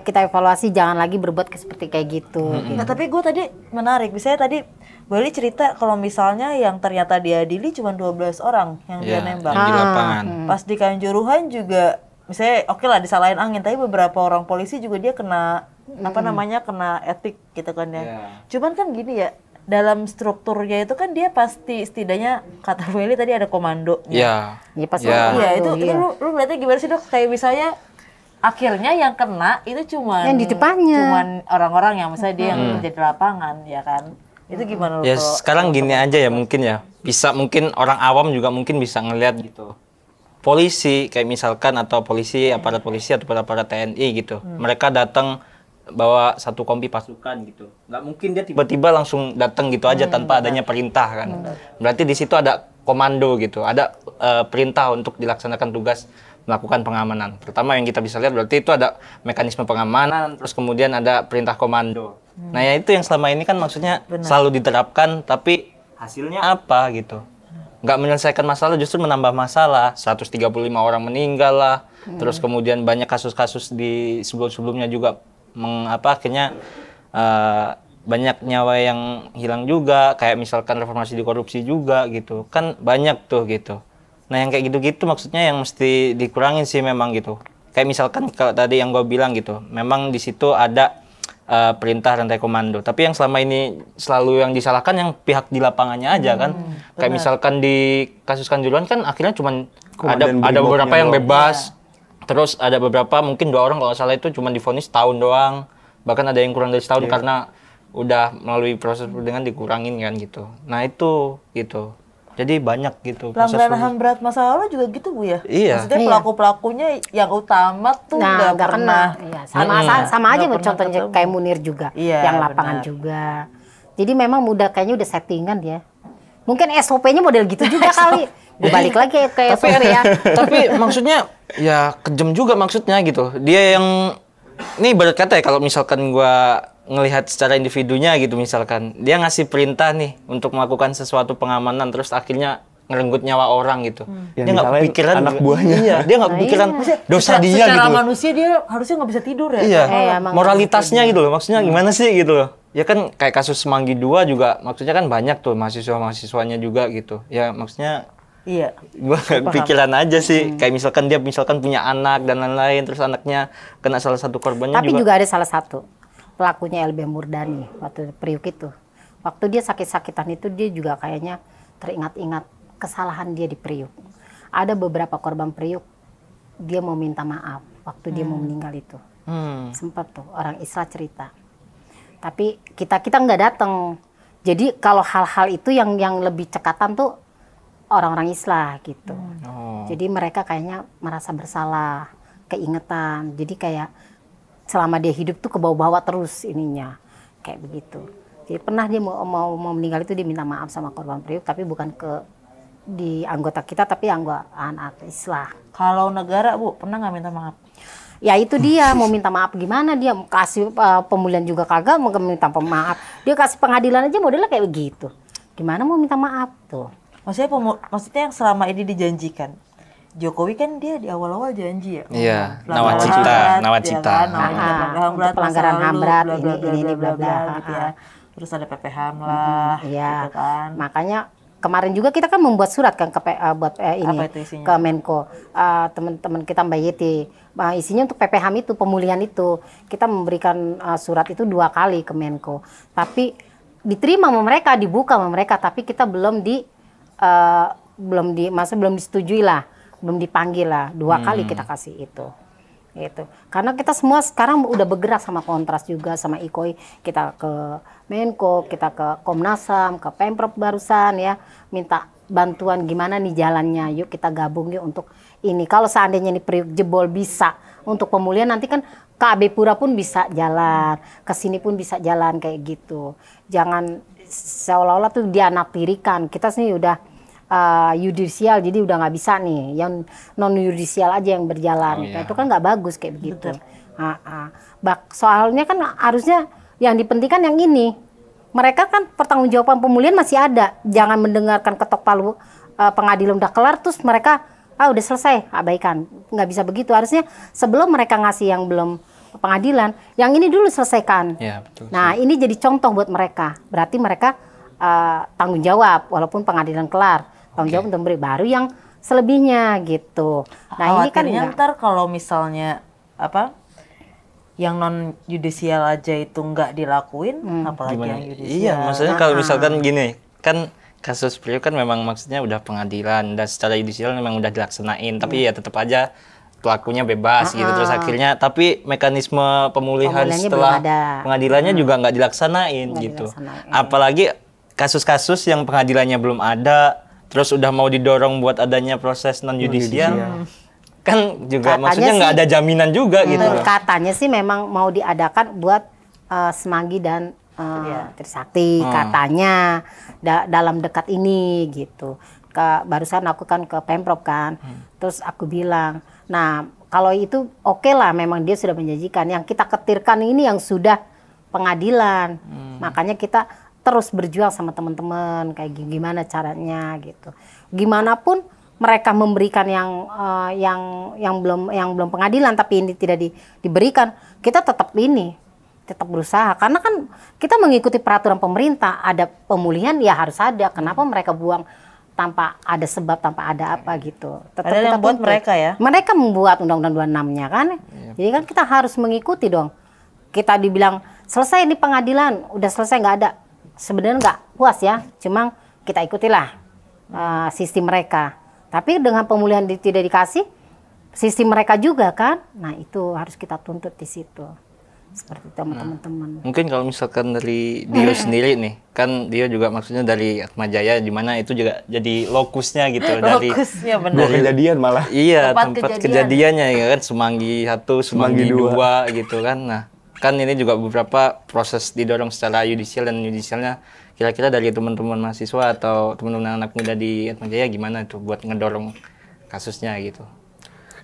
kita evaluasi jangan lagi berbuat seperti kayak gitu. Nah, tapi gue tadi menarik, misalnya tadi Bali cerita kalau misalnya yang ternyata diadili cuma 12 orang yang dia Iya, nembak. yang di lapangan. Pas di Kanjuruhan juga misalnya oke lah disalahin angin, tapi beberapa orang polisi juga dia kena apa namanya, kena etik gitu kan ya. Cuman kan gini ya, dalam strukturnya itu kan dia pasti setidaknya kata Feli tadi ada komandonya. Iya pasti. Iya, itu lu melihatnya gimana sih Dok? Kayak misalnya akhirnya yang kena itu cuman yang di depannya. Cuman orang-orang yang misalnya dia yang kerja di lapangan, ya kan? Itu gimana lu? Ya sekarang gini aja ya mungkin ya. Bisa mungkin orang awam juga mungkin bisa ngelihat gitu. Polisi kayak misalkan atau polisi, aparat polisi atau aparat TNI gitu. Mereka datang bawa satu kompi pasukan gitu. Nggak mungkin dia tiba-tiba langsung datang gitu aja tanpa adanya perintah kan. Berarti di situ ada komando gitu. Ada perintah untuk dilaksanakan tugas melakukan pengamanan. Pertama yang kita bisa lihat berarti itu ada mekanisme pengamanan, terus kemudian ada perintah komando. Nah ya itu yang selama ini kan maksudnya selalu diterapkan, tapi hasilnya apa gitu. Nggak menyelesaikan masalah, justru menambah masalah. 135 orang meninggal lah, terus kemudian banyak kasus-kasus di sebelum-sebelumnya juga akhirnya banyak nyawa yang hilang juga, kayak misalkan reformasi di korupsi juga gitu. Kan banyak tuh gitu. Nah yang kayak gitu-gitu maksudnya yang mesti dikurangin sih memang gitu. Kayak misalkan kalau tadi yang gue bilang gitu, memang di situ ada perintah rantai komando. Tapi yang selama ini selalu yang disalahkan yang pihak di lapangannya aja kan. Kayak misalkan di kasus Kanjuruhan kan akhirnya cuman ada beberapa yang bebas. Terus ada beberapa mungkin 2 orang kalau nggak salah itu cuma divonis tahun doang. Bahkan ada yang kurang dari setahun karena udah melalui proses persidangan dikurangin kan gitu. Nah itu gitu. Jadi banyak gitu. Pelanggaran HAM berat masa lalu juga gitu Bu ya? Iya. Maksudnya pelaku-pelakunya yang utama tuh nggak pernah. Iya, sama aja contohnya kayak Munir juga, yang lapangan juga. Jadi memang kayaknya udah settingan dia. Mungkin SOP-nya model gitu juga kali. Gue balik lagi ke SOP ya. Tapi maksudnya ya kejam juga maksudnya gitu. Dia yang ini ibarat kata ya kalau misalkan gua ngelihat secara individunya gitu misalkan dia ngasih perintah nih untuk melakukan sesuatu pengamanan terus akhirnya ngerenggut nyawa orang gitu. Dia nggak kepikiran anak buahnya. Iya, dia nggak kepikiran dosa dia secara gitu. manusia dia harusnya nggak bisa tidur ya. Iya, moralitasnya gitu loh. Maksudnya gimana sih gitu loh. Ya kan kayak kasus Semanggi 2 juga maksudnya kan banyak tuh mahasiswa-mahasiswanya juga gitu. Ya maksudnya Iya. Gua nggak kepikiran aja sih. Kayak misalkan dia punya anak dan lain-lain terus anaknya kena salah satu korbannya Tapi juga ada salah satu pelakunya LB Murdani waktu Priuk itu. Waktu dia sakit-sakitan itu dia juga kayaknya teringat-ingat kesalahan dia di Priuk. Ada beberapa korban Priuk dia mau minta maaf waktu dia mau meninggal itu. Sempat tuh orang Islam cerita. Tapi kita nggak datang. Jadi kalau hal-hal itu yang lebih cekatan tuh orang-orang Islam gitu. Jadi mereka kayaknya merasa bersalah, keingetan. Jadi kayak selama dia hidup tuh kebawa-bawa terus ininya. Kayak begitu. Jadi pernah dia mau meninggal itu dia minta maaf sama korban Priuk, tapi bukan di anggota kita tapi anggota anak Islam. Kalau negara Bu pernah nggak minta maaf? Ya itu dia mau minta maaf gimana, dia kasih pemulihan juga kagak, mau minta maaf. Dia kasih pengadilan aja modelnya kayak begitu. Gimana mau minta maaf tuh? Maksudnya yang selama ini dijanjikan. Jokowi kan dia di awal-awal janji ya. Iya, nawacita. Pelanggaran HAM berat, ini bla bla gitu ya. Terus ada PPHAM lah, iya. gitu kan. Makanya kemarin juga kita kan membuat surat kan buat ini ke Menko, teman-teman kita Mbak Yeti. Isinya untuk PPHAM itu, pemulihan itu. Kita memberikan surat itu 2 kali ke Menko. Tapi diterima sama mereka, dibuka sama mereka, tapi kita belum disetujui lah, belum dipanggil lah. 2 kali kita kasih itu. Gitu. Karena kita semua sekarang udah bergerak sama Kontras juga, sama IKOI, kita ke Menko, kita ke Komnas HAM, ke Pemprov barusan ya, minta bantuan gimana nih jalannya, yuk kita gabung yuk untuk ini. Kalau seandainya ini Priuk jebol bisa untuk pemulihan, nanti kan KB Pura pun bisa jalan, ke sini pun bisa jalan kayak gitu. Jangan seolah-olah tuh dianaktirikan. Kita sini udah yudisial, jadi udah nggak bisa nih yang non yudisial aja yang berjalan. Nah, itu kan nggak bagus kayak begitu. Soalnya kan harusnya yang dipentingkan yang ini. Mereka kan pertanggungjawaban pemulihan masih ada. Jangan mendengarkan ketok palu pengadilan udah kelar terus mereka udah selesai, abaikan. Nggak bisa begitu. Harusnya sebelum mereka ngasih yang belum pengadilan, yang ini dulu selesaikan. Ya, betul. Nah ini jadi contoh buat mereka. Berarti mereka tanggung jawab walaupun pengadilan kelar. Tanggung jawab untuk beri, baru yang selebihnya gitu. Nah ini kan Khawatirnya enggak. ntar kalau misalnya apa yang non yudisial aja itu nggak dilakuin, apalagi Gimana? yang yudisial. Iya, maksudnya kalau misalkan gini, kan kasus Priok kan memang maksudnya udah pengadilan dan secara yudisial memang udah dilaksanain, tapi ya tetap aja pelakunya bebas gitu terus akhirnya, tapi mekanisme pemulihan Pemulihannya setelah belum ada. pengadilannya juga nggak dilaksanain gitu. Apalagi kasus-kasus yang pengadilannya belum ada, terus udah mau didorong buat adanya proses non yudisial, kan juga Katanya maksudnya nggak sih- ada jaminan juga gitu. Katanya sih memang mau diadakan buat Semanggi dan Trisakti katanya dalam dekat ini gitu. Barusan aku kan ke Pemprov kan, terus aku bilang, nah kalau itu oke lah, memang dia sudah menjanjikan. Yang kita ketirkan ini yang sudah pengadilan, makanya kita terus berjuang sama teman-teman kayak gimana caranya gitu. Gimana pun mereka memberikan yang belum pengadilan tapi ini tidak diberikan, kita tetap berusaha karena kan kita mengikuti peraturan pemerintah, ada pemulihan ya harus ada. Kenapa mereka buang tanpa ada sebab, tanpa ada apa gitu. Tetap Padahal kita yang buat tuntut. mereka ya. Mereka membuat Undang-Undang 26-nya kan. Jadi kan kita harus mengikuti dong. Kita dibilang selesai di pengadilan, udah selesai nggak ada. Sebenarnya nggak puas ya, cuma kita ikutilah sistem mereka. Tapi dengan pemulihan tidak dikasih, sistem mereka juga kan. Nah itu harus kita tuntut di situ. Seperti itu sama teman-teman. Mungkin kalau misalkan dari Dio sendiri nih, kan Dio juga maksudnya dari Atmajaya, di mana itu juga jadi lokusnya gitu. Lokusnya benar. Dua kejadian malah. Iya, Tempat tempat kejadiannya ya kan, Semanggi 1, Semanggi Semanggi 2 gitu kan. Nah, kan ini juga beberapa proses didorong secara yudisial dan yudisialnya kira-kira dari teman-teman mahasiswa atau teman-teman anak muda di Atmajaya gimana tuh buat ngedorong kasusnya gitu.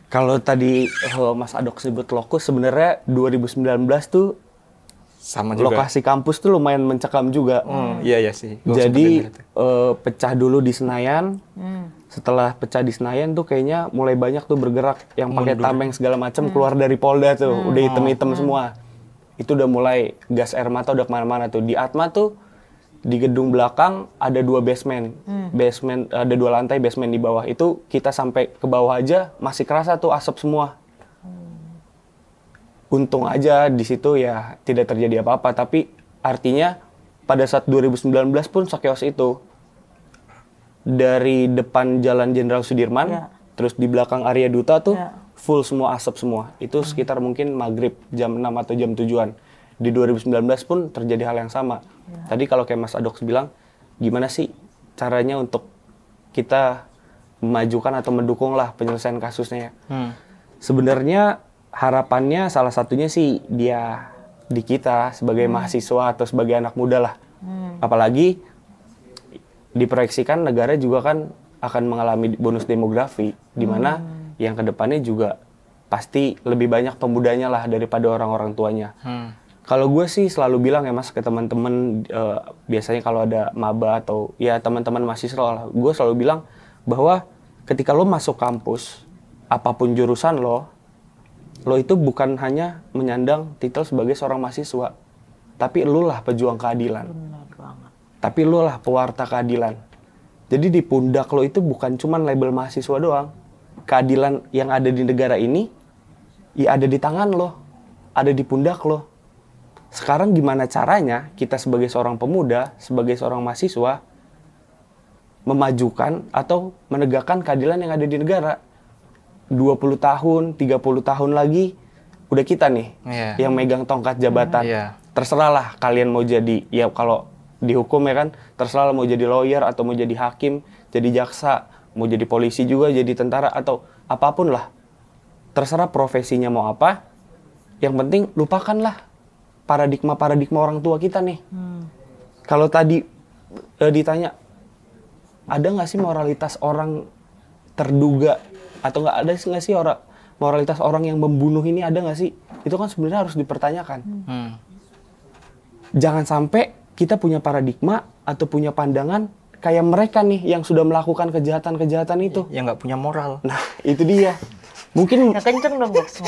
Kalau tadi Mas Adok sebut lokus, sebenarnya 2019 tuh Sama juga. lokasi kampus tuh lumayan mencekam juga. Iya sih. Gua sempet Jadi denger itu. pecah dulu di Senayan. Setelah pecah di Senayan tuh kayaknya mulai banyak tuh bergerak yang pakai tameng segala macam keluar dari Polda tuh, udah hitam-hitam semua. Itu udah mulai gas air mata udah kemana-mana tuh. Di Atma tuh di gedung belakang ada 2 basement. Basement ada 2 lantai, basement di bawah. Itu kita sampai ke bawah aja masih kerasa tuh asap semua. Untung aja di situ ya tidak terjadi apa-apa, tapi artinya pada saat 2019 pun sakeos itu dari depan Jalan Jenderal Sudirman, terus di belakang area duta tuh full semua asap semua. Itu sekitar mungkin maghrib jam 6 atau jam 7-an. Di 2019 pun terjadi hal yang sama. Tadi kalau kayak Mas Adok bilang, gimana sih caranya untuk kita memajukan atau mendukung lah penyelesaian kasusnya. Sebenarnya harapannya salah satunya sih dia di kita sebagai mahasiswa atau sebagai anak muda lah. Apalagi diproyeksikan negara juga kan akan mengalami bonus demografi, di mana yang kedepannya juga pasti lebih banyak pemudanya lah daripada orang-orang tuanya. Kalau gue sih selalu bilang ya Mas ke teman-teman, biasanya kalau ada maba atau ya teman-teman mahasiswa lah, gue selalu bilang bahwa ketika lo masuk kampus, apapun jurusan lo itu bukan hanya menyandang titel sebagai seorang mahasiswa, tapi lo lah pejuang keadilan. Tapi lo lah pewarta keadilan. Jadi di pundak lo itu bukan cuman label mahasiswa doang. Keadilan yang ada di negara ini, ya ada di tangan lo, ada di pundak lo. Sekarang gimana caranya kita sebagai seorang pemuda, sebagai seorang mahasiswa, memajukan atau menegakkan keadilan yang ada di negara. 20 tahun, 30 tahun lagi, udah kita nih yang megang tongkat jabatan. Terserah lah kalian mau jadi, ya kalau dihukum ya kan, terserah lah mau jadi lawyer atau mau jadi hakim, jadi jaksa, mau jadi polisi juga, jadi tentara atau apapun lah. Terserah profesinya mau apa, yang penting lupakanlah paradigma-paradigma orang tua kita nih. Kalau tadi ditanya, ada nggak sih moralitas orang terduga atau nggak ada nggak sih orang moralitas orang yang membunuh ini, ada nggak sih? Itu kan sebenarnya harus dipertanyakan. Jangan sampai kita punya paradigma atau punya pandangan kayak mereka nih yang sudah melakukan kejahatan-kejahatan itu. Yang nggak punya moral. Nah, itu dia. Mungkin Ya kenceng dong Box.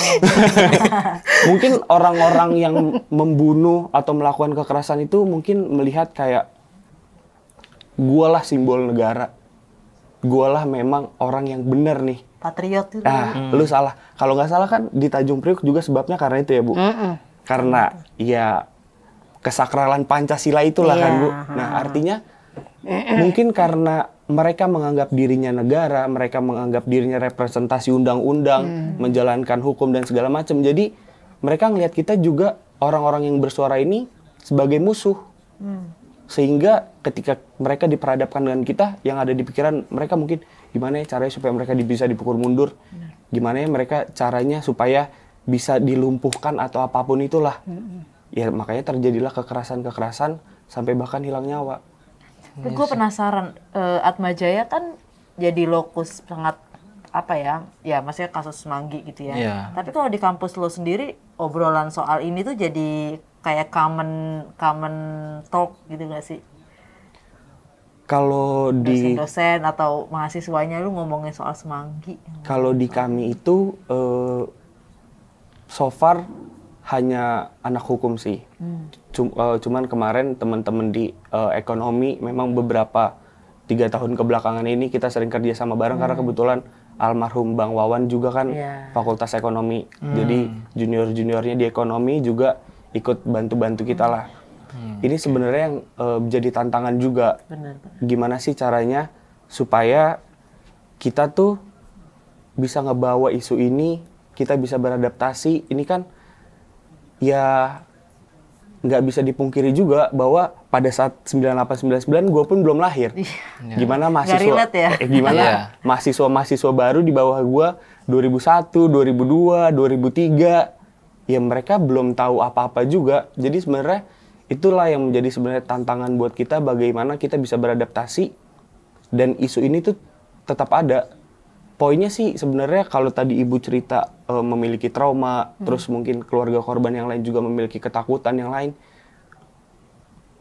mungkin orang-orang yang membunuh atau melakukan kekerasan itu mungkin melihat kayak gualah simbol negara. gualah memang orang yang benar nih. Patriot itu. Lu salah. Kalau nggak salah kan di Tanjung Priok juga sebabnya karena itu ya, Bu. Karena ya kesakralan Pancasila itulah kan, Bu. Nah, artinya mungkin karena mereka menganggap dirinya negara, mereka menganggap dirinya representasi undang-undang, menjalankan hukum dan segala macam. Jadi mereka ngelihat kita juga orang-orang yang bersuara ini sebagai musuh. Sehingga ketika mereka diperhadapkan dengan kita, yang ada di pikiran mereka mungkin gimana ya caranya supaya mereka bisa dipukul mundur. Gimana ya mereka caranya supaya bisa dilumpuhkan atau apapun itulah. Ya makanya terjadilah kekerasan-kekerasan sampai bahkan hilang nyawa. Gue penasaran, Atmajaya kan jadi lokus sangat apa ya maksudnya kasus Semanggi gitu ya. Tapi kalau di kampus lo sendiri obrolan soal ini tuh jadi kayak common talk gitu gak sih? Kalau di dosen atau mahasiswanya lu ngomongin soal Semanggi. Kalau di kami itu so far hanya anak hukum sih. Cuman kemarin teman-teman di ekonomi memang beberapa 3 tahun kebelakangan ini kita sering kerja sama bareng karena kebetulan almarhum Bang Wawan juga kan fakultas ekonomi. Jadi junior-juniornya di ekonomi juga ikut bantu-bantu kita lah. Ini sebenarnya yang jadi tantangan juga. Gimana sih caranya supaya kita tuh bisa ngebawa isu ini, kita bisa beradaptasi. Ini kan ya nggak bisa dipungkiri juga bahwa pada saat 98-99 gue pun belum lahir. Gimana mahasiswa mahasiswa baru di bawah gue 2001, 2002, 2003 ya mereka belum tahu apa-apa juga. Jadi sebenarnya itulah yang menjadi sebenarnya tantangan buat kita, bagaimana kita bisa beradaptasi dan isu ini tuh tetap ada. Poinnya sih sebenarnya kalau tadi Ibu cerita memiliki trauma, terus mungkin keluarga korban yang lain juga memiliki ketakutan yang lain.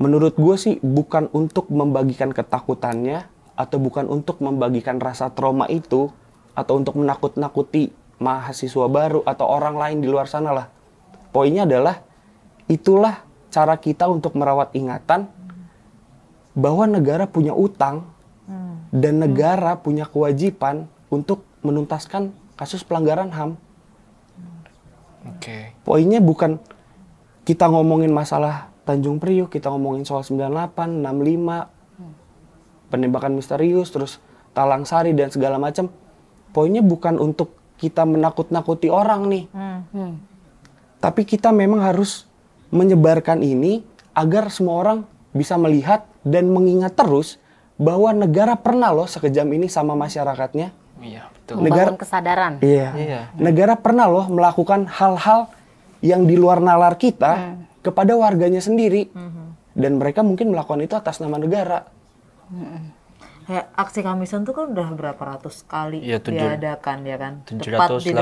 Menurut gue sih bukan untuk membagikan ketakutannya atau bukan untuk membagikan rasa trauma itu atau untuk menakut-nakuti mahasiswa baru atau orang lain di luar sana lah. Poinnya adalah itulah cara kita untuk merawat ingatan bahwa negara punya utang dan negara punya kewajiban untuk menuntaskan kasus pelanggaran HAM. Poinnya bukan kita ngomongin masalah Tanjung Priok, kita ngomongin soal 98, 65, penembakan misterius, terus Talang Sari dan segala macam. Poinnya bukan untuk kita menakut-nakuti orang nih. Tapi kita memang harus menyebarkan ini agar semua orang bisa melihat dan mengingat terus bahwa negara pernah loh sekejam ini sama masyarakatnya. Iya, betul. Membangun kesadaran. Iya. Negara pernah loh melakukan hal-hal yang di luar nalar kita kepada warganya sendiri. Dan mereka mungkin melakukan itu atas nama negara. Kayak aksi Kamisan tuh kan udah berapa ratus kali diadakan ya kan? 788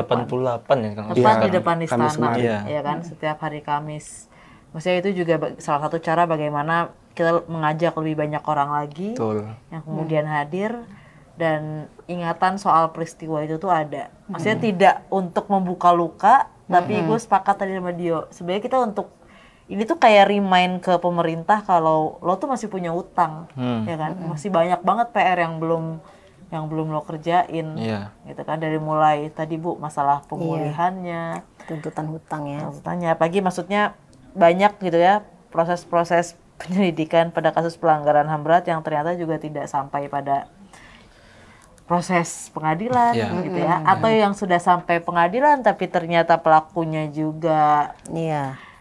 ya kan? Tepat di depan istana ya kan? Setiap hari Kamis. Maksudnya itu juga salah satu cara bagaimana kita mengajak lebih banyak orang lagi yang kemudian hadir. Dan ingatan soal peristiwa itu tuh ada. Maksudnya tidak untuk membuka luka, tapi gue sepakat tadi sama Dio. Sebenarnya kita untuk, ini tuh kayak remind ke pemerintah kalau lo tuh masih punya utang, ya kan? Masih banyak banget PR yang belum lo kerjain, gitu kan? Dari mulai tadi Bu, masalah pemulihannya, tuntutan hutang ya. Tuntutannya, apalagi maksudnya banyak gitu ya, proses-proses penyelidikan pada kasus pelanggaran HAM berat yang ternyata juga tidak sampai pada proses pengadilan gitu ya, atau yang sudah sampai pengadilan tapi ternyata pelakunya juga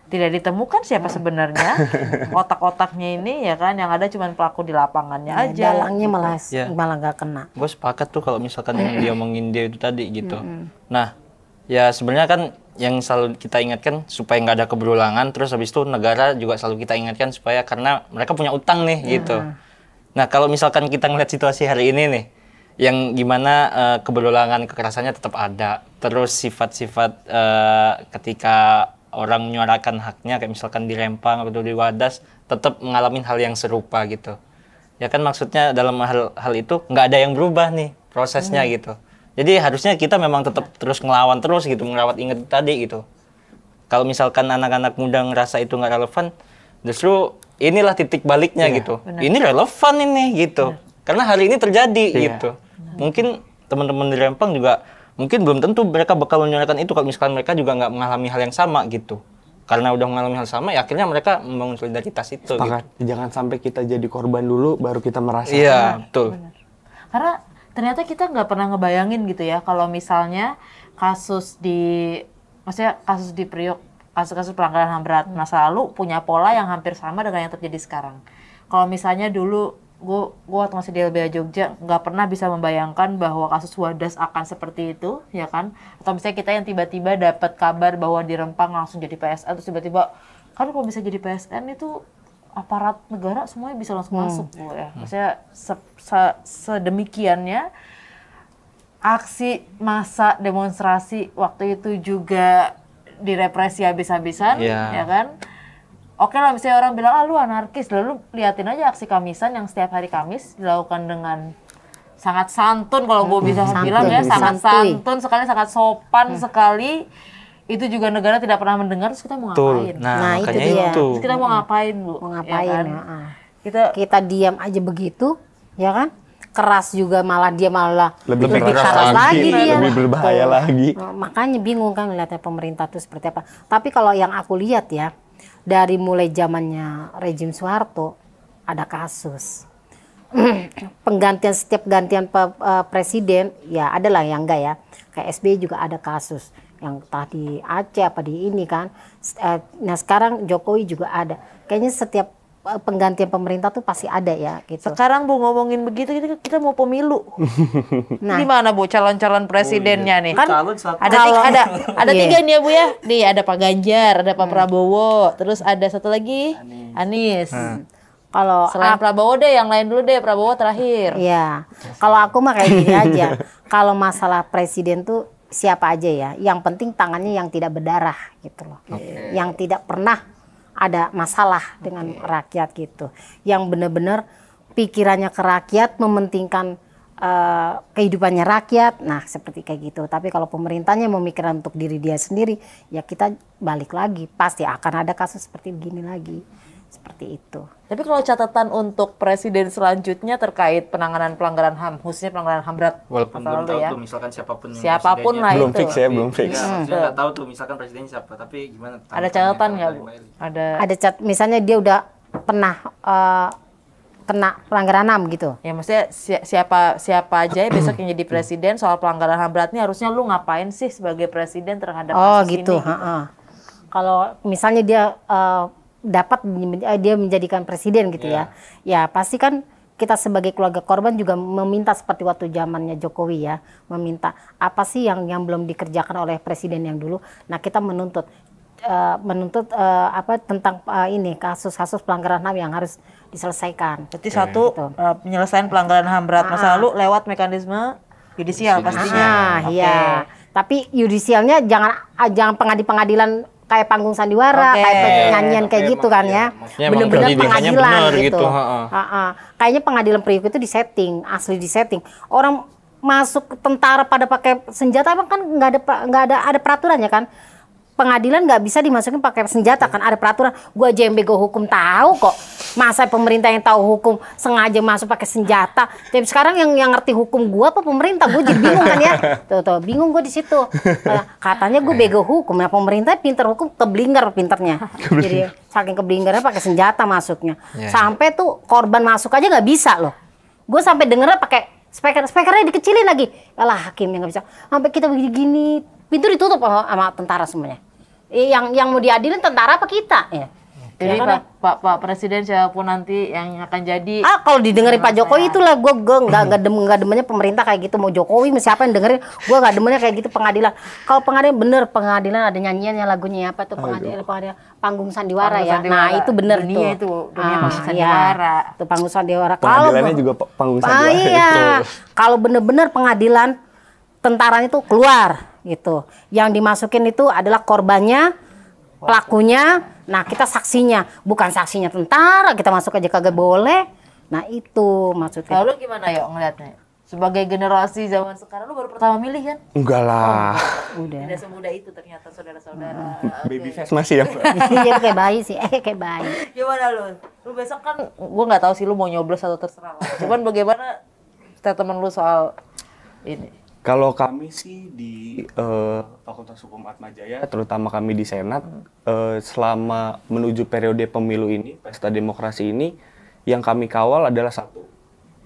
tidak ditemukan siapa sebenarnya otak-otaknya ini ya kan, yang ada cuma pelaku di lapangannya aja, dalangnya malah nggak kena. Gue sepakat tuh kalau misalkan yang dia omongin dia itu tadi gitu. Nah ya sebenarnya kan yang selalu kita ingatkan supaya nggak ada keberulangan, terus habis itu negara juga selalu kita ingatkan supaya karena mereka punya utang nih gitu. Nah kalau misalkan kita ngeliat situasi hari ini nih, yang gimana keberulangan kekerasannya tetap ada, terus sifat-sifat ketika orang menyuarakan haknya kayak misalkan di Rempang atau di Wadas tetap mengalami hal yang serupa gitu ya kan, maksudnya dalam hal itu nggak ada yang berubah nih prosesnya gitu. Jadi harusnya kita memang tetap terus ngelawan terus gitu, merawat ingat tadi gitu. Kalau misalkan anak-anak muda ngerasa itu nggak relevan, justru inilah titik baliknya gitu. Ini relevan ini gitu. Karena hari ini terjadi gitu. mungkin teman-teman di Rempang juga mungkin belum tentu mereka bakal menyuarakan itu kalau misalkan mereka juga nggak mengalami hal yang sama gitu. Karena udah mengalami hal sama, ya akhirnya mereka membangun solidaritas itu. Sepakat. Gitu. Jangan sampai kita jadi korban dulu, baru kita merasa. Iya, betul. Benar. Karena ternyata kita nggak pernah ngebayangin gitu ya, kalau misalnya kasus di Priok, kasus-kasus pelanggaran HAM berat masa lalu punya pola yang hampir sama dengan yang terjadi sekarang. Kalau misalnya dulu gue waktu masih di LBH Jogja nggak pernah bisa membayangkan bahwa kasus Wadas akan seperti itu, ya kan? Atau misalnya kita yang tiba-tiba dapat kabar bahwa di Rempang langsung jadi PSN, terus tiba-tiba kan kalau bisa jadi PSN itu aparat negara semuanya bisa langsung masuk, ya. Maksudnya sedemikiannya aksi massa demonstrasi waktu itu juga direpresi habis-habisan, ya kan? Oke lah, misalnya orang bilang, lu anarkis, lalu liatin aja aksi Kamisan yang setiap hari Kamis dilakukan dengan sangat santun, kalau gue bisa bilang ya, sangat santun sekali, sangat sopan sekali. Itu juga negara tidak pernah mendengar, terus kita mau ngapain? Nah, itu makanya dia. itu. Terus kita mau ngapain, Bu? Mau ngapain? Ya kan? Kita diam aja begitu, ya kan? Keras juga, malah dia malah Lebih keras lagi dia. Lebih berbahaya lagi. Makanya bingung kan melihatnya pemerintah itu seperti apa. Tapi kalau yang aku lihat ya, dari mulai zamannya rejim Soeharto ada kasus. Setiap gantian presiden ya adalah yang enggak ya. Kayak SBY juga ada kasus yang entah di Aceh apa di ini kan. Nah sekarang Jokowi juga ada. Kayaknya setiap penggantian pemerintah tuh pasti ada ya gitu. Sekarang Bu ngomongin begitu kita mau pemilu. Nah, Gimana Bu calon-calon presidennya nih? Kan ada Iya. tiga nih ya Bu ya. Nih ada Pak Ganjar, ada Pak Prabowo, terus ada satu lagi Anies. kalau Selain Prabowo deh, yang lain dulu deh, Prabowo terakhir. ya, kalau aku mah kayak gini aja. Kalau masalah presiden tuh siapa aja ya. Yang penting tangannya yang tidak berdarah gitu loh. Yang tidak pernah ada masalah dengan rakyat gitu. Yang benar-benar pikirannya ke rakyat, mementingkan kehidupannya rakyat. Nah, seperti kayak gitu. Tapi kalau pemerintahnya memikirkan untuk diri dia sendiri, ya kita balik lagi. Pasti akan ada kasus seperti begini lagi. Seperti itu. Tapi kalau catatan untuk presiden selanjutnya terkait penanganan pelanggaran HAM, khususnya pelanggaran HAM berat, Walaupun masa belum lalu tahu ya. tuh misalkan siapapun yang Siapapun presidennya. lah Belum itu. fix ya, belum fix. Iya, maksudnya nggak tahu tuh misalkan presidennya siapa, tapi gimana? Ada catatan nggak Bu? Ada misalnya dia udah pernah kena pelanggaran HAM gitu. Ya maksudnya siapa aja ya besok yang jadi presiden soal pelanggaran HAM berat ini harusnya lu ngapain sih sebagai presiden terhadap kasus Gitu. ini? Kalau misalnya dia dia menjadikan presiden gitu ya pasti kan kita sebagai keluarga korban juga meminta seperti waktu zamannya Jokowi ya, meminta apa sih yang belum dikerjakan oleh presiden yang dulu. Nah kita menuntut tentang ini kasus-kasus pelanggaran HAM yang harus diselesaikan. Berarti satu penyelesaian pelanggaran HAM berat masa lalu lewat mekanisme yudisial pastinya. Iya. Tapi yudisialnya jangan pengadilan kayak panggung sandiwara, kayak nyanyian kayak gitu kan ya. Bener-bener pengadilan gitu. Kayaknya pengadilan Priok itu disetting, asli disetting. Orang masuk tentara pada pakai senjata emang kan nggak ada peraturannya kan. Pengadilan nggak bisa dimasukin pakai senjata kan, ada peraturan. Gua aja yang bego hukum tahu kok. Masa pemerintah yang tahu hukum sengaja masuk pakai senjata. Tapi sekarang yang ngerti hukum gua apa pemerintah? Gua jadi bingung kan ya. Tuh bingung gua di situ. Katanya gua bego hukum. Nah pemerintah pinter hukum, keblinger pinternya. Jadi saking keblingernya pakai senjata masuknya. Sampai tuh korban masuk aja nggak bisa loh. Gua sampai dengernya pakai speakernya dikecilin lagi. Yalah hakim yang nggak bisa. Sampai kita begini, pintu ditutup sama tentara semuanya. Yang mau diadilin tentara apa kita? Ya. Jadi Pak Presiden siapapun nanti yang akan jadi. Kalau didengerin Pak Jokowi itulah gue nggak demennya pemerintah kayak gitu. Mau Jokowi siapa yang dengerin? Gue nggak demennya kayak gitu pengadilan. Kalau pengadilan bener pengadilan ada nyanyiannya lagunya apa tuh pengadilan panggung sandiwara ya. Nah itu bener tuh. Dunia panggung sandiwara. Itu panggung sandiwara. Pengadilannya juga panggung sandiwara. Iya. Kalau bener-bener pengadilan tentaranya itu keluar gitu. Yang dimasukin itu adalah korbannya, pelakunya. Nah kita saksinya, bukan saksinya tentara. Kita masuk aja kagak boleh. Nah itu maksudnya. Lalu gimana yuk ngeliatnya? Sebagai generasi zaman sekarang, lu baru pertama milih kan? Enggak lah. Udah. Tidak semudah itu ternyata saudara-saudara. Baby face masih ya. Iya kayak bayi sih, kayak bayi. Gimana lu? Lu besok kan, gua nggak tahu sih lu mau nyoblos atau terserah. Cuman bagaimana statement lu soal ini? Kalau kami sih di Fakultas Hukum Atmajaya, terutama kami di Senat, selama menuju periode pemilu ini, pesta demokrasi ini, yang kami kawal adalah satu,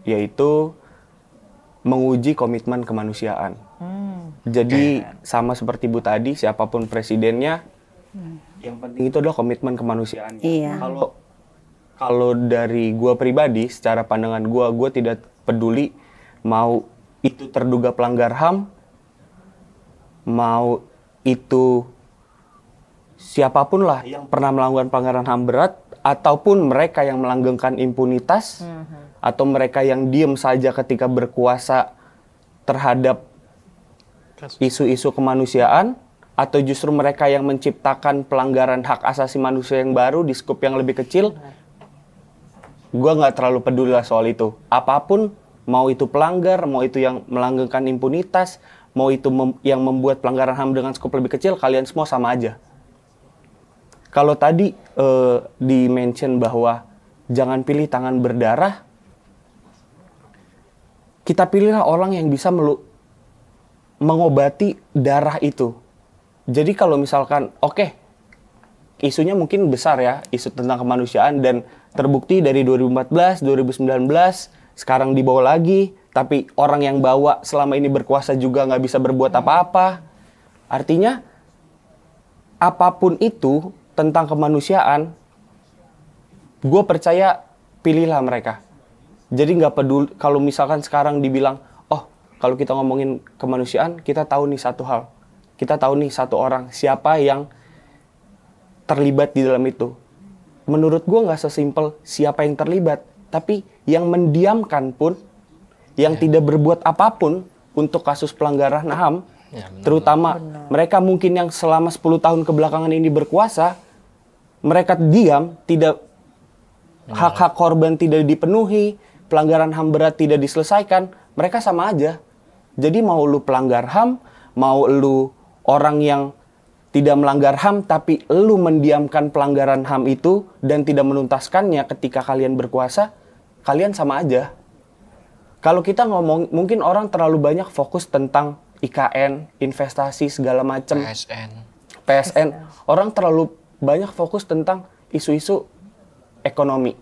yaitu menguji komitmen kemanusiaan. Jadi sama seperti Bu tadi, siapapun presidennya, yang penting itu adalah komitmen kemanusiaan. Iya. Kalau dari gua pribadi, secara pandangan gua tidak peduli mau itu terduga pelanggar HAM, mau itu siapapun lah yang pernah melakukan pelanggaran HAM berat, ataupun mereka yang melanggengkan impunitas, atau mereka yang diem saja ketika berkuasa terhadap isu-isu kemanusiaan, atau justru mereka yang menciptakan pelanggaran hak asasi manusia yang baru di skup yang lebih kecil, gue nggak terlalu peduli lah soal itu. Apapun, mau itu pelanggar, mau itu yang melanggengkan impunitas, mau itu yang membuat pelanggaran HAM dengan skup lebih kecil, kalian semua sama aja. Kalau tadi di-mention bahwa jangan pilih tangan berdarah, kita pilihlah orang yang bisa mengobati darah itu. Jadi kalau misalkan, oke, isunya mungkin besar ya, isu tentang kemanusiaan, dan terbukti dari 2014, 2019, sekarang dibawa lagi, tapi orang yang bawa selama ini berkuasa juga nggak bisa berbuat apa-apa. Artinya, apapun itu tentang kemanusiaan, gue percaya pilihlah mereka. Jadi nggak peduli, kalau misalkan sekarang dibilang, oh kalau kita ngomongin kemanusiaan, kita tahu nih satu hal. Kita tahu nih satu orang, siapa yang terlibat di dalam itu. Menurut gue nggak sesimpel siapa yang terlibat, tapi yang mendiamkan pun, yang tidak berbuat apapun untuk kasus pelanggaran HAM, terutama mereka mungkin yang selama 10 tahun kebelakangan ini berkuasa, mereka diam, tidak hak-hak korban tidak dipenuhi, pelanggaran HAM berat tidak diselesaikan, mereka sama aja. Jadi mau lu pelanggar HAM, mau lu orang yang tidak melanggar HAM, tapi lu mendiamkan pelanggaran HAM itu dan tidak menuntaskannya ketika kalian berkuasa, kalian sama aja. Kalau kita ngomong, mungkin orang terlalu banyak fokus tentang IKN, investasi, segala macam. PSN. Orang terlalu banyak fokus tentang isu-isu ekonomi.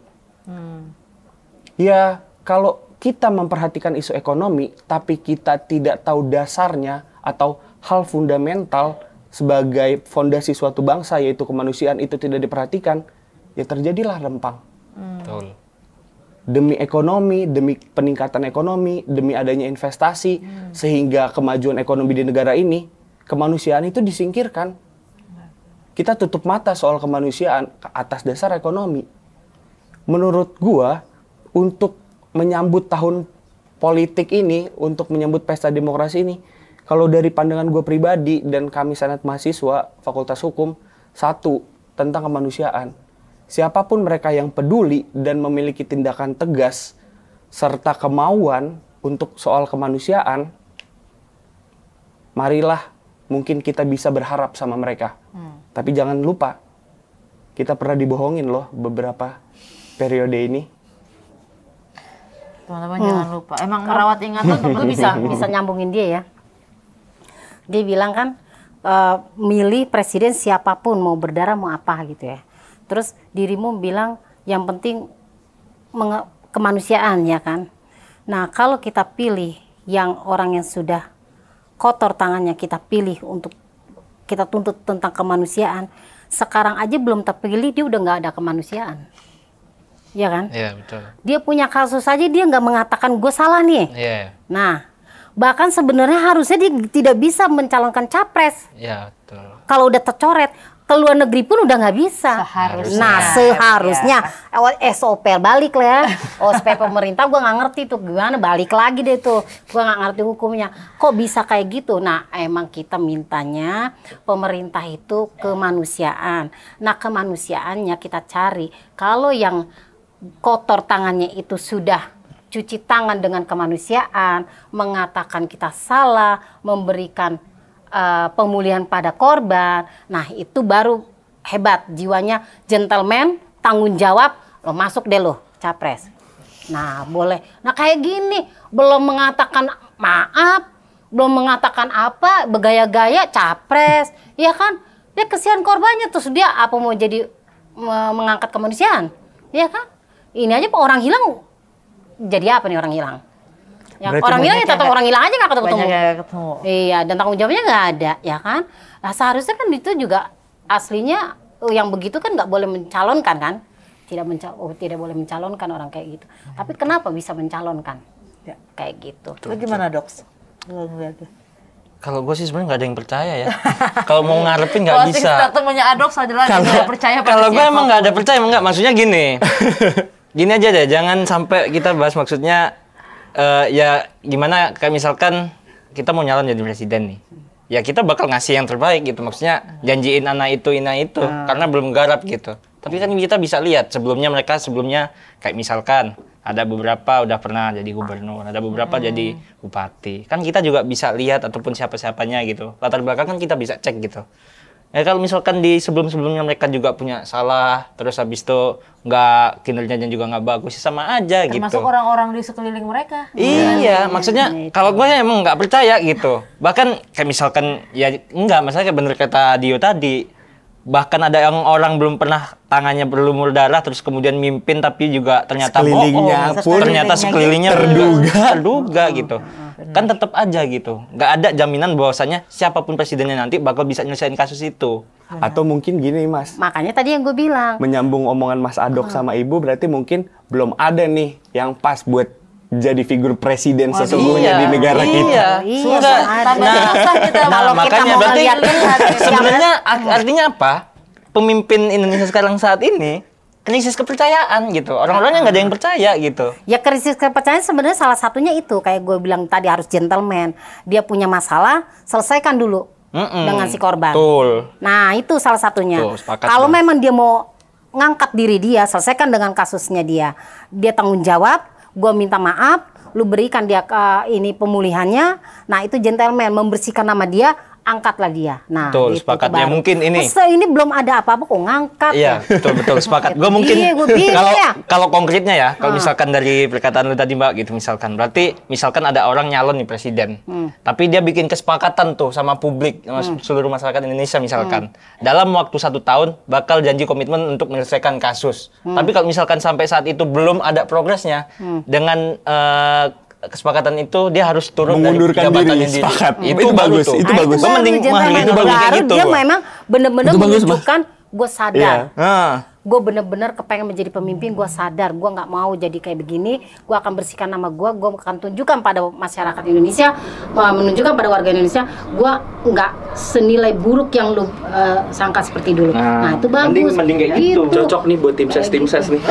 Ya, kalau kita memperhatikan isu ekonomi, tapi kita tidak tahu dasarnya atau hal fundamental sebagai fondasi suatu bangsa, yaitu kemanusiaan, itu tidak diperhatikan, ya terjadilah rempang. Betul. Demi ekonomi, demi peningkatan ekonomi, demi adanya investasi, sehingga kemajuan ekonomi di negara ini, kemanusiaan itu disingkirkan. Kita tutup mata soal kemanusiaan atas dasar ekonomi. Menurut gua, untuk menyambut tahun politik ini, untuk menyambut pesta demokrasi ini, kalau dari pandangan gue pribadi dan kami Senat Mahasiswa Fakultas Hukum, satu, tentang kemanusiaan. Siapapun mereka yang peduli dan memiliki tindakan tegas serta kemauan untuk soal kemanusiaan, marilah mungkin kita bisa berharap sama mereka. Tapi jangan lupa, kita pernah dibohongin loh beberapa periode ini. Teman-teman jangan lupa. Emang merawat ingatan tuh Gue bisa nyambungin dia ya. Dia bilang kan, milih presiden siapapun, mau berdarah mau apa gitu ya. Terus dirimu bilang yang penting kemanusiaan ya kan. Nah kalau kita pilih yang orang yang sudah kotor tangannya, kita pilih untuk kita tuntut tentang kemanusiaan, sekarang aja belum terpilih dia udah nggak ada kemanusiaan. Iya kan? Iya, betul. Dia punya kasus aja dia nggak mengatakan gue salah nih. Iya. Nah, bahkan sebenarnya harusnya dia tidak bisa mencalonkan capres. Iya, betul. Kalau udah tercoret, ke luar negeri pun udah nggak bisa. Seharusnya. Nah, seharusnya SOP balik lah ya. SOP pemerintah gue nggak ngerti tuh gimana, balik lagi deh tuh. Gue nggak ngerti hukumnya. Kok bisa kayak gitu? Nah, emang kita mintanya pemerintah itu kemanusiaan. Nah, kemanusiaannya kita cari. Kalau yang kotor tangannya itu sudah cuci tangan dengan kemanusiaan, mengatakan kita salah, memberikan pemulihan pada korban, nah itu baru hebat, jiwanya gentleman, tanggung jawab, lo masuk deh lo capres. Nah boleh, nah kayak gini belum mengatakan maaf, belum mengatakan apa, bergaya-gaya capres, ya kan? Dia kesian korbannya, terus dia apa mau jadi mengangkat kemanusiaan, ya kan? Ini aja orang hilang, jadi apa nih orang hilang? Ya, orang hilang ya tetap orang hilang aja nggak ketemu. Iya, dan tanggung jawabnya nggak ada, ya kan? Nah, seharusnya kan itu juga aslinya yang begitu kan nggak boleh mencalonkan kan? Tidak boleh mencalonkan orang kayak gitu. Tapi kenapa bisa mencalonkan? Ya. Kayak gitu. Itu gimana, Dok? Kalau gue sih sebenarnya nggak ada yang percaya ya. Kalau mau ngarepin nggak bisa. Temennya Adok adalah nggak percaya. Kalau gue emang nggak ada percaya, enggak. Maksudnya gini, gini aja deh. Jangan sampai kita bahas maksudnya ya gimana kayak misalkan kita mau nyalon jadi presiden nih. Ya kita bakal ngasih yang terbaik gitu. Maksudnya janjiin anak itu, karena belum garap gitu. Tapi kan kita bisa lihat sebelumnya kayak misalkan ada beberapa udah pernah jadi gubernur, ada beberapa jadi bupati. Kan kita juga bisa lihat ataupun siapa-siapanya gitu. Latar belakang kan kita bisa cek gitu. Ya kalau misalkan di sebelum-sebelumnya mereka juga punya salah, terus habis itu kinerjanya juga nggak bagus, sama aja gitu. Termasuk orang-orang di sekeliling mereka. Iya, maksudnya kalau gue emang nggak percaya gitu. Bahkan kayak misalkan ya enggak, maksudnya kayak bener kata Dio tadi. Bahkan ada yang orang belum pernah tangannya berlumur darah terus kemudian mimpin tapi juga ternyata sekelilingnya terduga gitu. Kan tetap aja gitu. Nggak ada jaminan bahwasanya siapapun presidennya nanti bakal bisa nyelesain kasus itu. Atau mungkin gini Mas. Makanya tadi yang gue bilang. Menyambung omongan Mas Adok sama Ibu berarti mungkin belum ada nih yang pas buat jadi figur presiden sesungguhnya di negara kita. Iya, Nah, makanya berarti sebenarnya artinya apa? Pemimpin Indonesia sekarang saat ini krisis kepercayaan gitu. Orang-orangnya nggak ada yang percaya gitu. Ya krisis kepercayaan sebenarnya salah satunya itu kayak gue bilang tadi harus gentleman. Dia punya masalah, selesaikan dulu dengan si korban. Betul. Nah, itu salah satunya. Kalau memang dia mau ngangkat diri dia, selesaikan dengan kasusnya dia. Dia tanggung jawab. Gue minta maaf, lu berikan dia ini pemulihannya. Nah itu gentleman, membersihkan nama dia, angkatlah dia. Nah, betul, sepakatnya mungkin ini. Ini belum ada apa-apa kok ngangkat. Iya, betul sepakat. Gue mungkin kalau konkretnya ya, kalau misalkan dari perkataan lu tadi Mbak gitu misalkan, berarti misalkan ada orang nyalon nih presiden, tapi dia bikin kesepakatan tuh sama publik, seluruh masyarakat Indonesia misalkan, dalam waktu 1 tahun bakal janji komitmen untuk menyelesaikan kasus. Tapi kalau misalkan sampai saat itu belum ada progresnya, dengan kesepakatan itu dia harus turun mengundurkan dari diri. Sepakat. Itu bagus tuh. Itu bagus. Gue mending menghargai kayak gitu. Dia memang benar-benar menunjukkan gue sadar. Iya. Gue benar-benar kepengen menjadi pemimpin, gue sadar gue nggak mau jadi kayak begini, gue akan bersihkan nama gue akan tunjukkan pada masyarakat Indonesia, menunjukkan pada warga Indonesia, gue nggak senilai buruk yang lu sangka seperti dulu. Nah itu bagus. Mending kayak gitu. Cocok nih buat tim ses nih.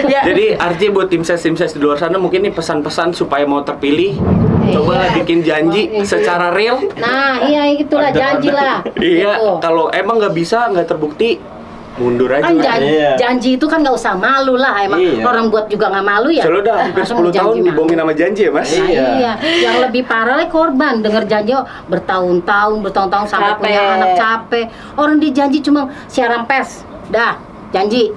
Jadi artinya buat tim ses di luar sana mungkin nih pesan-pesan supaya mau terpilih, coba bikin janji secara real. Nah iya itulah janji lah. Iya, kalau emang nggak bisa, nggak terbukti, mundur aja. Kan janji itu kan nggak usah malu lah, emang orang buat juga nggak malu ya. Soalnya udah hampir 10 tahun dibohongin sama janji ya Mas. Iya. Yang lebih parah lagi korban dengar janji bertahun-tahun sampai punya anak capek. Orang dijanji cuma siaran pers, dah janji.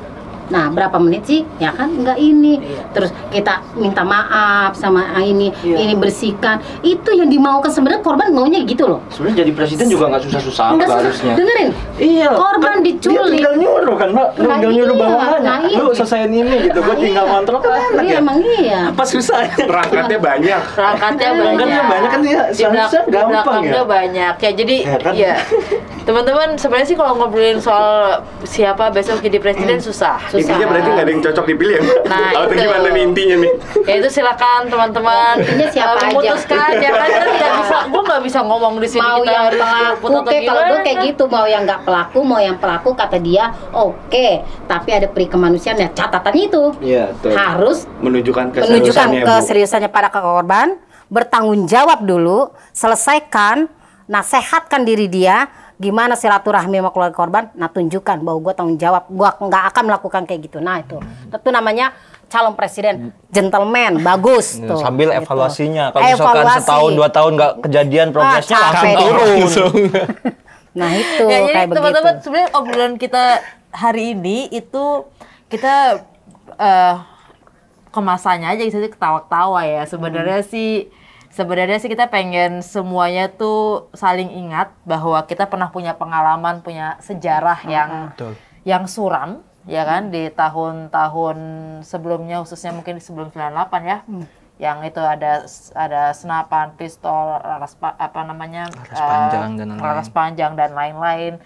Nah berapa menit sih? Ya kan nggak ini. Terus kita minta maaf sama ini bersihkan. Itu yang dimaukan sebenarnya korban maunya gitu loh. Sebenarnya jadi presiden juga nggak susah-susah harusnya. Dengerin. Iya. Korban diculik. Dia tinggal nyuruh kan Mbak. Tinggal nyuruh bawahannya. Lu selesaiin ini gitu. Gue tinggal kontrol kan. Iya emang iya. Apa susahnya? Perangkatnya banyak. Perangkatnya banyak kan ya. Di belakangnya banyak. Ya jadi ya teman-teman sebenarnya sih kalau ngobrolin soal siapa besok jadi presiden susah. Intinya berarti nggak ada yang cocok dipilih ya? Nah, atau itu. gimana nih intinya nih? Ya itu silakan teman-teman. Intinya siapa aja. Memutuskan ya kan kita tidak bisa, gue nggak bisa ngomong di sini mau kita yang harus pelaku kalau gue kayak gitu, mau yang nggak pelaku, mau yang pelaku kata dia oke. Tapi ada peri kemanusiaan ya, catatannya itu harus menunjukkan keseriusannya pada korban, bertanggung jawab dulu, selesaikan, nasehatkan diri dia. Gimana silaturahmi sama keluarga korban, nah tunjukkan bahwa gue tanggung jawab, gue nggak akan melakukan kayak gitu. Nah itu namanya calon presiden gentleman, bagus tuh. Sambil evaluasinya, kalau misalkan setahun 2 tahun nggak kejadian progresnya langsung turun. Nah itu ya, jadi kayak teman-teman begitu. sebenarnya obrolan kita hari ini itu kita kemasannya aja gitu ketawa-ketawa ya sebenarnya sih. sebenarnya sih kita pengen semuanya tuh saling ingat bahwa kita pernah punya pengalaman, punya sejarah yang suram, ya kan, di tahun-tahun sebelumnya, khususnya mungkin sebelum 98 ya. Yang itu ada senapan, pistol, laras panjang dan lain-lain.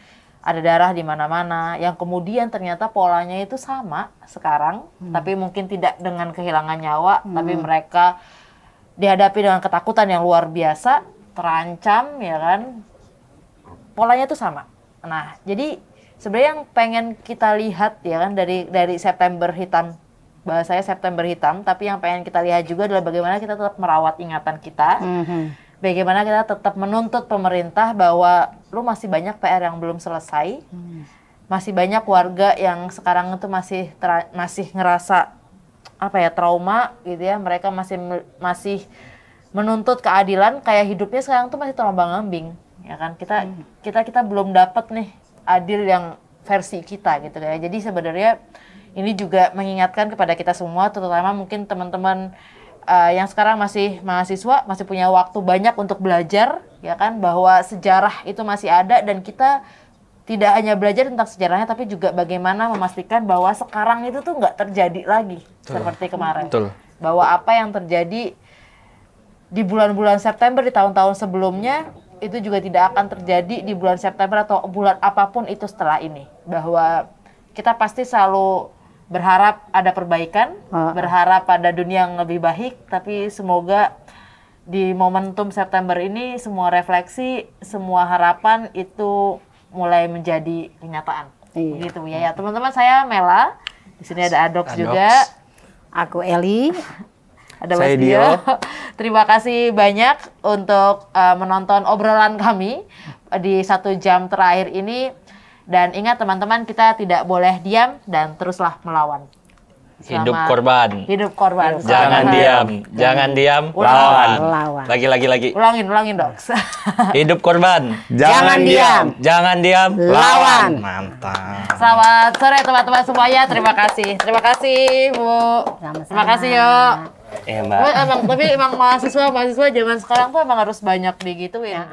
Ada darah di mana-mana, yang kemudian ternyata polanya itu sama sekarang, tapi mungkin tidak dengan kehilangan nyawa, tapi mereka dihadapi dengan ketakutan yang luar biasa, terancam, ya kan, polanya itu sama. Nah, jadi sebenarnya yang pengen kita lihat, ya kan, dari September Hitam, bahasanya September Hitam, tapi yang pengen kita lihat juga adalah bagaimana kita tetap merawat ingatan kita. Bagaimana kita tetap menuntut pemerintah bahwa lu masih banyak PR yang belum selesai, masih banyak warga yang sekarang itu masih ngerasa trauma gitu ya, mereka masih menuntut keadilan, kayak hidupnya sekarang tuh masih terombang-ambing, ya kan, kita belum dapat nih adil yang versi kita gitu ya. Jadi sebenarnya ini juga mengingatkan kepada kita semua, terutama mungkin teman-teman yang sekarang masih mahasiswa, masih punya waktu banyak untuk belajar, ya kan, bahwa sejarah itu masih ada dan kita tidak hanya belajar tentang sejarahnya, tapi juga bagaimana memastikan bahwa sekarang itu tuh nggak terjadi lagi seperti kemarin. Bahwa apa yang terjadi di bulan-bulan September di tahun-tahun sebelumnya itu juga tidak akan terjadi di bulan September atau bulan apapun itu setelah ini. Bahwa kita pasti selalu berharap ada perbaikan, berharap ada dunia yang lebih baik, tapi semoga di momentum September ini semua refleksi, semua harapan itu mulai menjadi kenyataan. Gitu ya. Teman-teman, saya Mela, di sini ada Adox juga. Aku Eli. Ada Mas Dio. Terima kasih banyak untuk menonton obrolan kami di 1 jam terakhir ini. Dan ingat teman-teman, kita tidak boleh diam dan teruslah melawan. Hidup korban. Hidup korban. Jangan diam, lawan. Lagi. Ulangin dong. Hidup korban. Jangan diam, lawan. Mantap. Selamat sore teman-teman semuanya. Terima kasih Bu. Sama-sama. Terima kasih yo. Mbak. Tapi emang mahasiswa zaman sekarang tuh emang harus banyak digituin.